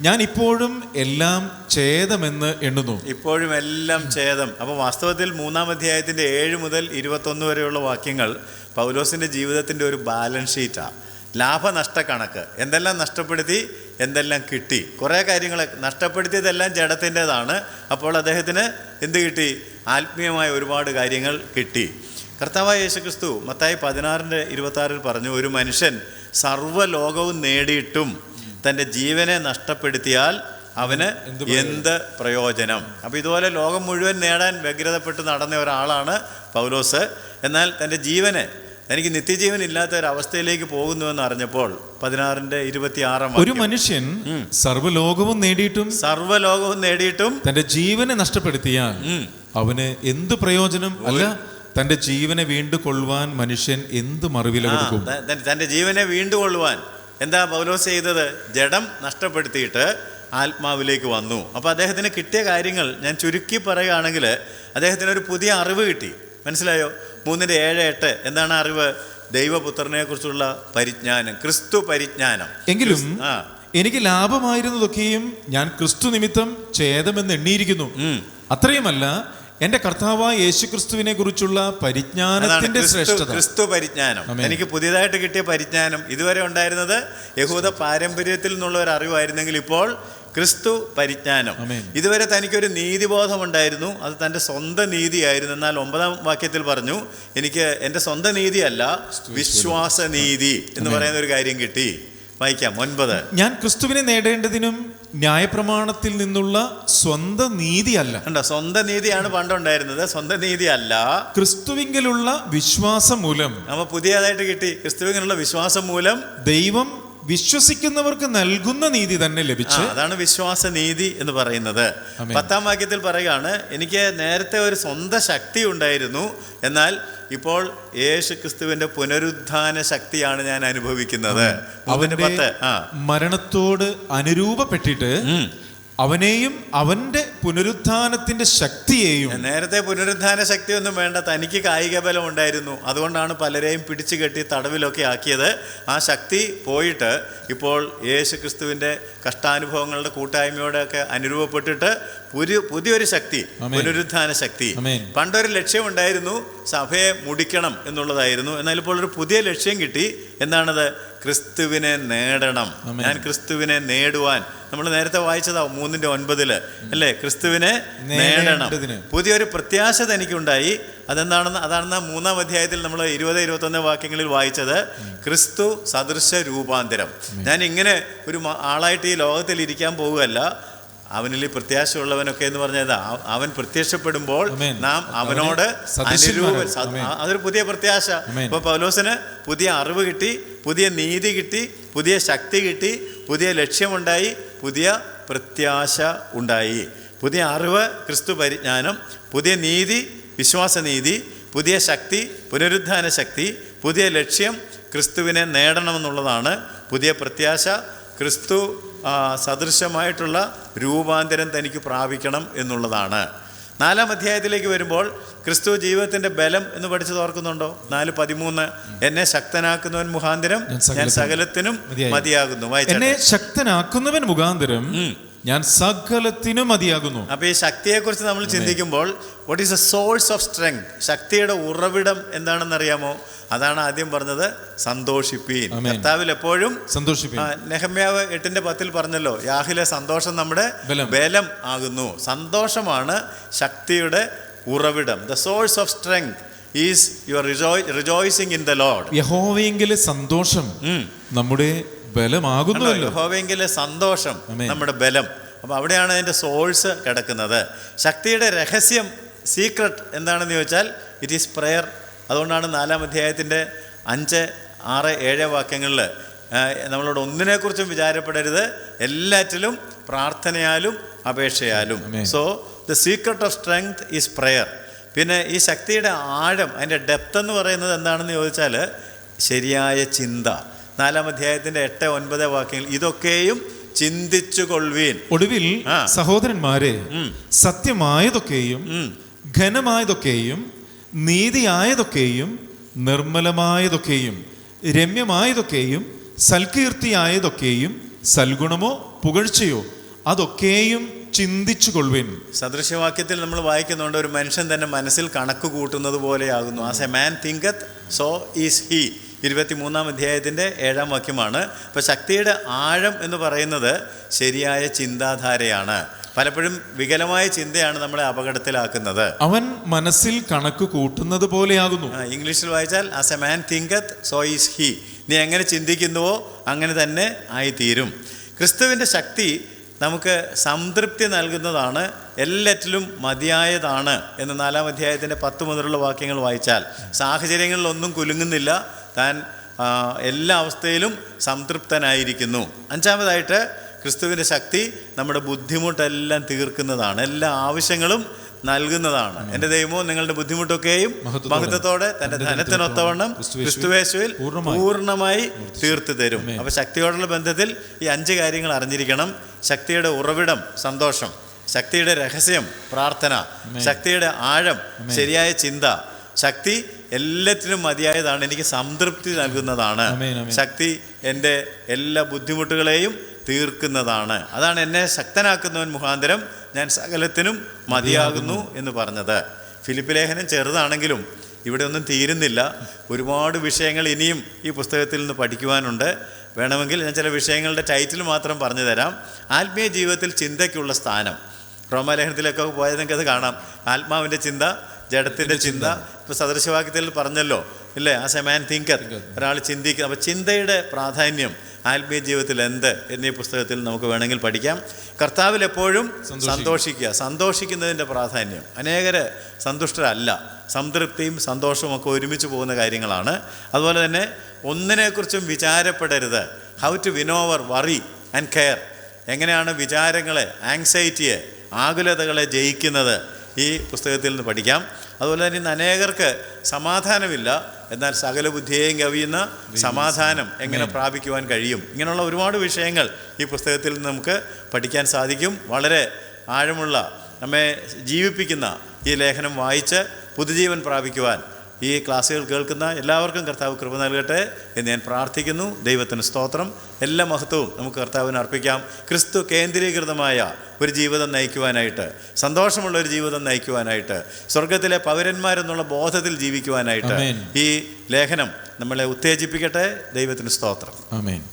ഞാൻ ഇപ്പോഴും എല്ലാം ഛേദമെന്ന് എണ്ണുന്നു. ഇപ്പോഴും എല്ലാം ഛേദം. അപ്പോൾ വാസ്തവത്തിൽ 3-ാം അധ്യായത്തിന്റെ 7 മുതൽ 21 വരെയുള്ള വാക്യങ്ങൾ പൗലോസിന്റെ ജീവിതത്തിന്റെ ഒരു ബാലൻസ് ഷീറ്റാണ്. ലാഭനഷ്ട കണക്ക്. എന്തെല്ലാം നഷ്ടപ്പെടുത്തി, എന്തെല്ലാം കിട്ടി. കുറേ കാര്യങ്ങൾ നഷ്ടപ്പെടുത്തിയതെല്ലാം ജഡത്തിൻ്റെതാണ്. അപ്പോൾ അദ്ദേഹത്തിന് എന്ത് കിട്ടി? ആത്മീയമായ ഒരുപാട് കാര്യങ്ങൾ കിട്ടി. കർത്താവായ യേശുക്രിസ്തു മത്തായി 16:26 പറഞ്ഞു, ഒരു മനുഷ്യൻ സർവ്വലോകവും നേടിയിട്ടും തൻ്റെ ജീവനെ നഷ്ടപ്പെടുത്തിയാൽ അവന് എന്ത് പ്രയോജനം? അപ്പോൾ ഇതുപോലെ ലോകം മുഴുവൻ നേടാൻ വ്യഗ്രതപ്പെട്ട് നടന്ന ഒരാളാണ് പൗലോസ്. എന്നാൽ തൻ്റെ ജീവനെ, എനിക്ക് നിത്യജീവൻ ഇല്ലാത്ത ഒരു അവസ്ഥയിലേക്ക് പോകുന്നുവെന്ന് അറിഞ്ഞപ്പോൾ 16:26 ഒരു മനുഷ്യൻ സർവ്വലോകവും നേടിയിട്ടും തന്റെ ജീവനെ നഷ്ടപ്പെടുത്തിയാൽ അവന് എന്ത് പ്രയോജനം? അല്ല, തന്റെ ജീവനെ വീണ്ടുകൊള്ളുവാൻ മനുഷ്യൻ എന്ത് മറുവില കൊടുക്കും? തന്റെ ജീവനെ വീണ്ടുകൊള്ളുവാൻ എന്താ പൗലോസ് ചെയ്തത്? ജഡം നഷ്ടപ്പെടുത്തിയിട്ട് ആത്മാവിലേക്ക് വന്നു. അപ്പോൾ അദ്ദേഹത്തിന് കിട്ടിയ കാര്യങ്ങൾ ഞാൻ ചുരുക്കി പറയുകയാണെങ്കിൽ, അദ്ദേഹത്തിന് ഒരു പുതിയ അറിവ് കിട്ടി. മനസ്സിലായോ? 3:7-8 എന്താണ് അറിവ്? ദൈവപുത്രനെ കുറിച്ചുള്ള പരിജ്ഞാനം, ക്രിസ്തു പരിജ്ഞാനം. എങ്കിലും എനിക്ക് ലാഭമായിരുന്നതൊക്കെയും ഞാൻ ക്രിസ്തു നിമിത്തം ഛേദമെന്ന് എണ്ണിയിരിക്കുന്നു. അത്രയുമല്ല, എന്റെ കർത്താവായ യേശുക്രിസ്തുവിനെ കുറിച്ചുള്ള പരിജ്ഞാനത്തിന്റെ ശ്രേഷ്ഠത, ക്രിസ്തു പരിജ്ഞാനം. എനിക്ക് പുതിയതായിട്ട് കിട്ടിയ പരിജ്ഞാനം ഇതുവരെ ഉണ്ടായിരുന്നത് യഹൂദ പാരമ്പര്യത്തിൽ നിന്നുള്ള ഒരു അറിവായിരുന്നെങ്കിൽ ഇപ്പോൾ ക്രിസ്തു പരിജ്ഞാനം. ഇതുവരെ തനിക്കൊരു നീതിബോധം ഉണ്ടായിരുന്നു, അത് തൻ്റെ സ്വന്തം നീതിയായിരുന്നു. എന്നാൽ 9-ാം വാക്യത്തിൽ പറഞ്ഞു, എനിക്ക് എൻ്റെ സ്വന്തം നീതിയല്ല, വിശ്വാസനീതി എന്ന് പറയുന്ന ഒരു കാര്യം കിട്ടി. വായിക്കാം 9. ഞാൻ ക്രിസ്തുവിനെ നേടേണ്ടതിനും ന്യായപ്രമാണത്തിൽ നിന്നുള്ള സ്വന്തം നീതിയല്ല. സ്വന്തം നീതിയാണ് പണ്ടുണ്ടായിരുന്നത്, സ്വന്തം നീതി അല്ല, ക്രിസ്തുവിങ്കലുള്ള വിശ്വാസം മൂലം. നമ്മ പുതിയതായിട്ട് കിട്ടി, ക്രിസ്തുവിനുള്ള വിശ്വാസം മൂലം ദൈവം വിശ്വസിക്കുന്നവർക്ക് നൽകുന്ന നീതി തന്നെ ലഭിച്ചു. അതാണ് വിശ്വാസനീതി എന്ന് പറയുന്നത്. 10-ാം വാക്യത്തിൽ പറയുകയാണ്, എനിക്ക് നേരത്തെ ഒരു സ്വന്തം ശക്തി ഉണ്ടായിരുന്നു, എന്നാൽ ഇപ്പോൾ യേശു ക്രിസ്തുവിന്റെ പുനരുദ്ധാന ശക്തിയാണ് ഞാൻ അനുഭവിക്കുന്നത്. അവന്റെ മരണത്തോട് അനുരൂപപ്പെട്ടിട്ട് അവനെയും അവന്റെ പുനരുത്ഥാനത്തിന്റെ ശക്തിയെയും. നേരത്തെ പുനരുദ്ധാന ശക്തി ഒന്നും വേണ്ട, തനിക്ക് കായിക ബലം ഉണ്ടായിരുന്നു, അതുകൊണ്ടാണ് പലരെയും പിടിച്ചു കെട്ടി തടവിലൊക്കെ ആക്കിയത്. ആ ശക്തി പോയിട്ട് ഇപ്പോൾ യേശു ക്രിസ്തുവിന്റെ കഷ്ടാനുഭവങ്ങളുടെ കൂട്ടായ്മയോടെയൊക്കെ അനുരൂപപ്പെട്ടിട്ട് പുതിയൊരു ശക്തി, പുനരുദ്ധാന ശക്തി. പണ്ടൊരു ലക്ഷ്യമുണ്ടായിരുന്നു, സഭയെ മുടിക്കണം എന്നുള്ളതായിരുന്നു. എന്നാൽ ഇപ്പോൾ ഒരു പുതിയ ലക്ഷ്യം കിട്ടി. എന്താണത്? ക്രിസ്തുവിനെ നേടണം. ഞാൻ ക്രിസ്തുവിനെ നേടുവാൻ, നമ്മൾ നേരത്തെ വായിച്ചതാ 3:9 അല്ലേ? ക്രിസ്തുവിനെ നേടണം. പുതിയൊരു പ്രത്യാശ തനിക്കുണ്ടായി. അതെന്താണെന്ന്, അതാണ് 3-ാം അധ്യായത്തിൽ നമ്മൾ 20-21 വാക്യങ്ങളിൽ വായിച്ചത്. ക്രിസ്തു സദൃശ രൂപാന്തരം. ഞാൻ ഇങ്ങനെ ഒരു ആളായിട്ട് ഈ ലോകത്തിൽ ഇരിക്കാൻ പോവുകയല്ല, അവനിൽ പ്രത്യാശയുള്ളവനൊക്കെ എന്ന് പറഞ്ഞത് അവൻ പ്രത്യക്ഷപ്പെടുമ്പോൾ നാം അവനോട് അതൊരു പുതിയ പ്രത്യാശ. ഇപ്പൊ പൗലോസിന് പുതിയ അറിവ് കിട്ടി, പുതിയ നീതി കിട്ടി, പുതിയ ശക്തി കിട്ടി, പുതിയ ലക്ഷ്യമുണ്ടായി, പുതിയ പ്രത്യാശ ഉണ്ടായി. പുതിയ അറിവ് ക്രിസ്തു പരിജ്ഞാനം, പുതിയ നീതി വിശ്വാസനീതി, പുതിയ ശക്തി പുനരുദ്ധാന ശക്തി, പുതിയ ലക്ഷ്യം ക്രിസ്തുവിനെ നേടണമെന്നുള്ളതാണ്. പുതിയ പ്രത്യാശ ക്രിസ്തു സദൃശമായിട്ടുള്ള രൂപാന്തരം തനിക്ക് പ്രാപിക്കണം എന്നുള്ളതാണ്. 4-ാം അധ്യായത്തിലേക്ക് വരുമ്പോൾ ക്രിസ്തു ജീവിതത്തിന്റെ ബലം എന്ന് പഠിച്ചത് ഓർക്കുന്നുണ്ടോ? 4:13 എന്നെ ശക്തനാക്കുന്നവൻ മുഖാന്തരം ഞാൻ സകലത്തിനും മതിയാകുന്നു. എന്നെ ശക്തനാക്കുന്നവൻ മുഖാന്തരം ഞാൻ സകലത്തിനും മതിയാകുന്നു. അപ്പൊ ഈ ശക്തിയെ കുറിച്ച് നമ്മൾ ചിന്തിക്കുമ്പോൾ what is A source of strength? ശക്തിയുടെ ഉറവിടം എന്താണെന്ന് അറിയാമോ? അതാണ് ആദ്യം പറഞ്ഞത്, സന്തോഷിപ്പീൻ. കർത്താവിൽ എപ്പോഴും സന്തോഷിപ്പീൻ. നെഹമ്യാവ് 8:10 പറഞ്ഞല്ലോ, യാഹിലെ സന്തോഷം നമ്മുടെ ബലം ആകുന്നു. സന്തോഷമാണ് ശക്തിയുടെ ഉറവിടം. The source of strength is your rejoicing in the Lord. യഹോവയെങ്കിലെ സന്തോഷം നമ്മുടെ ബലമാകുന്നുവല്ലോ. യഹോവയെങ്കിലെ സന്തോഷം നമ്മുടെ ബലം. അപ്പോൾ അവിടെയാണ് അതിൻ്റെ സോഴ്സ് കിടക്കുന്നത്. ശക്തിയുടെ രഹസ്യം, സീക്രട്ട് എന്താണെന്ന് ചോദിച്ചാൽ ഇറ്റ് ഈസ് പ്രെയർ. അതുകൊണ്ടാണ് 4-ാം അധ്യായത്തിൻ്റെ 5, 6, 7 വാക്യങ്ങളിൽ നമ്മളോട് ഒന്നിനെക്കുറിച്ചും വിചാരപ്പെടരുത്, എല്ലാറ്റിലും പ്രാർത്ഥനയാലും അപേക്ഷയാലും. So the secret of strength is prayer. പിന്നെ ഈ ശക്തിയുടെ ആഴം, അതിൻ്റെ ഡെപ്ത് എന്ന് പറയുന്നത് എന്താണെന്ന് ചോദിച്ചാൽ ശരിയായ ചിന്ത. 4-ാം അധ്യായത്തിൻ്റെ 8, 9 വാക്യങ്ങൾ ഇതൊക്കെയും ചിന്തിച്ചു കൊള്ളുവീൻ. ഒടുവിൽ സഹോദരന്മാരെ, സത്യമായതൊക്കെയും ഘനമായതൊക്കെയും നീതിയായതൊക്കെയും നിർമ്മലമായതൊക്കെയും രമ്യമായതൊക്കെയും സൽകീർത്തിയായതൊക്കെയും സൽഗുണമോ പുകഴ്ചയോ അതൊക്കെയും ചിന്തിച്ചു കൊള്ളുവിൻ. സദൃശവാക്യത്തിൽ നമ്മൾ വായിക്കുന്നുണ്ട്, ഒരു മനുഷ്യൻ തന്നെ മനസ്സിൽ കണക്ക് കൂട്ടുന്നത് പോലെയാകുന്നു. As a man thinketh so is he. 23-ാം അധ്യായത്തിൻ്റെ 7-ാം വാക്യമാണ്. അപ്പോൾ ശക്തിയുടെ ആഴം എന്ന് പറയുന്നത് ശരിയായ ചിന്താധാരയാണ്. പലപ്പോഴും വികലമായ ചിന്തയാണ് നമ്മളെ അപകടത്തിലാക്കുന്നത്. അവൻ മനസ്സിൽ കണക്ക് കൂട്ടുന്നത് പോലെയാകുന്നു. ഇംഗ്ലീഷിൽ വായിച്ചാൽ as a man thinketh so is he. നീ എങ്ങനെ ചിന്തിക്കുന്നുവോ അങ്ങനെ തന്നെ ആയിത്തീരും. ക്രിസ്തുവിൻ്റെ ശക്തി നമുക്ക് സംതൃപ്തി നൽകുന്നതാണ്, എല്ലാറ്റിലും മതിയായതാണ് എന്ന് 4-ാം അധ്യായത്തിൻ്റെ 10 മുതലുള്ള വാക്യങ്ങൾ വായിച്ചാൽ. സാഹചര്യങ്ങളിലൊന്നും കുലുങ്ങുന്നില്ല, താൻ എല്ലാ അവസ്ഥയിലും സംതൃപ്തനായിരിക്കുന്നു. 5-ാമതായിട്ട് ക്രിസ്തുവിൻ്റെ ശക്തി നമ്മുടെ ബുദ്ധിമുട്ടെല്ലാം തീർക്കുന്നതാണ്, എല്ലാ ആവശ്യങ്ങളും നൽകുന്നതാണ്. എൻ്റെ ദൈവമോ നിങ്ങളുടെ ബുദ്ധിമുട്ടൊക്കെയും മഹത്വത്തോടെ തൻ്റെ ധനത്തിനൊത്തവണ്ണം ക്രിസ്തുയേശുവിൽ പൂർണ്ണമായി തീർത്തു തരും. അപ്പോൾ ശക്തിയോടുള്ള ബന്ധത്തിൽ ഈ 5 കാര്യങ്ങൾ അറിഞ്ഞിരിക്കണം. ശക്തിയുടെ ഉറവിടം സന്തോഷം, ശക്തിയുടെ രഹസ്യം പ്രാർത്ഥന, ശക്തിയുടെ ആഴം ശരിയായ ചിന്ത, ശക്തി എല്ലാറ്റിനും മതിയായതാണ്, എനിക്ക് സംതൃപ്തി നൽകുന്നതാണ്, ശക്തി എൻ്റെ എല്ലാ ബുദ്ധിമുട്ടുകളെയും തീർക്കുന്നതാണ്. അതാണ് എന്നെ ശക്തനാക്കുന്നവൻ മുഖാന്തരം ഞാൻ സകലത്തിനും മതിയാകുന്നു എന്ന് പറഞ്ഞത്. ഫിലിപ്പ് ലേഖനം ചെറുതാണെങ്കിലും ഇവിടെ ഒന്നും തീരുന്നില്ല. ഒരുപാട് വിഷയങ്ങൾ ഇനിയും ഈ പുസ്തകത്തിൽ നിന്ന് പഠിക്കുവാനുണ്ട്. വേണമെങ്കിൽ ഞാൻ ചില വിഷയങ്ങളുടെ ടൈറ്റിൽ മാത്രം പറഞ്ഞു തരാം. ആത്മീയ ജീവിതത്തിൽ ചിന്തയ്ക്കുള്ള സ്ഥാനം. റോമാലേഖനത്തിലൊക്കെ പോയാൽ നിങ്ങൾക്കത് കാണാം. ആത്മാവിൻ്റെ ചിന്ത, ജഡത്തിൻ്റെ ചിന്ത. ഇപ്പോൾ സദൃശവാക്യത്തിൽ പറഞ്ഞല്ലോ ഇല്ലേ, ആസ് എ മാൻ തിങ്കർ, ഒരാൾ ചിന്തിക്കുക. അപ്പോൾ ചിന്തയുടെ പ്രാധാന്യം ആത്മീയ ജീവിതത്തിൽ എന്ത് എന്നീ പുസ്തകത്തിൽ നമുക്ക് വേണമെങ്കിൽ പഠിക്കാം. കർത്താവിൽ എപ്പോഴും സന്തോഷിക്കുക, സന്തോഷിക്കുന്നതിൻ്റെ പ്രാധാന്യം. അനേകര് സന്തുഷ്ടരല്ല. സംതൃപ്തിയും സന്തോഷവും ഒക്കെ ഒരുമിച്ച് പോകുന്ന കാര്യങ്ങളാണ്. അതുപോലെ തന്നെ ഒന്നിനെക്കുറിച്ചും വിചാരപ്പെടരുത്. How to win over worry and care. എങ്ങനെയാണ് വിചാരങ്ങളെ, ആങ്സൈറ്റിയെ, ആകുലതകളെ ജയിക്കുന്നത് ഈ പുസ്തകത്തിൽ നിന്ന് പഠിക്കാം. അതുപോലെ തന്നെ ഇന്ന് അനേകർക്ക് സമാധാനമില്ല, എന്നാൽ സകല ബുദ്ധിയെയും കവിയുന്ന സമാധാനം എങ്ങനെ പ്രാപിക്കുവാൻ കഴിയും. ഇങ്ങനെയുള്ള ഒരുപാട് വിഷയങ്ങൾ ഈ പുസ്തകത്തിൽ നിന്ന് നമുക്ക് പഠിക്കാൻ സാധിക്കും. വളരെ ആഴമുള്ള, നമ്മെ ജീവിപ്പിക്കുന്ന ഈ ലേഖനം വായിച്ച് പുതുജീവൻ പ്രാപിക്കുവാൻ ഈ ക്ലാസ്സുകൾ കേൾക്കുന്ന എല്ലാവർക്കും കർത്താവ് കൃപ നൽകട്ടെ എന്ന് ഞാൻ പ്രാർത്ഥിക്കുന്നു. ദൈവത്തിന് സ്തോത്രം. എല്ലാ മഹത്വവും നമുക്ക് കർത്താവിന് അർപ്പിക്കാം. ക്രിസ്തു കേന്ദ്രീകൃതമായ ഒരു ജീവിതം നയിക്കുവാനായിട്ട്, സന്തോഷമുള്ള ഒരു ജീവിതം നയിക്കുവാനായിട്ട്, സ്വർഗത്തിലെ പൗരന്മാരെന്നുള്ള ബോധത്തിൽ ജീവിക്കുവാനായിട്ട് ഈ ലേഖനം നമ്മളെ ഉത്തേജിപ്പിക്കട്ടെ. ദൈവത്തിന് സ്തോത്രം. ആമേൻ.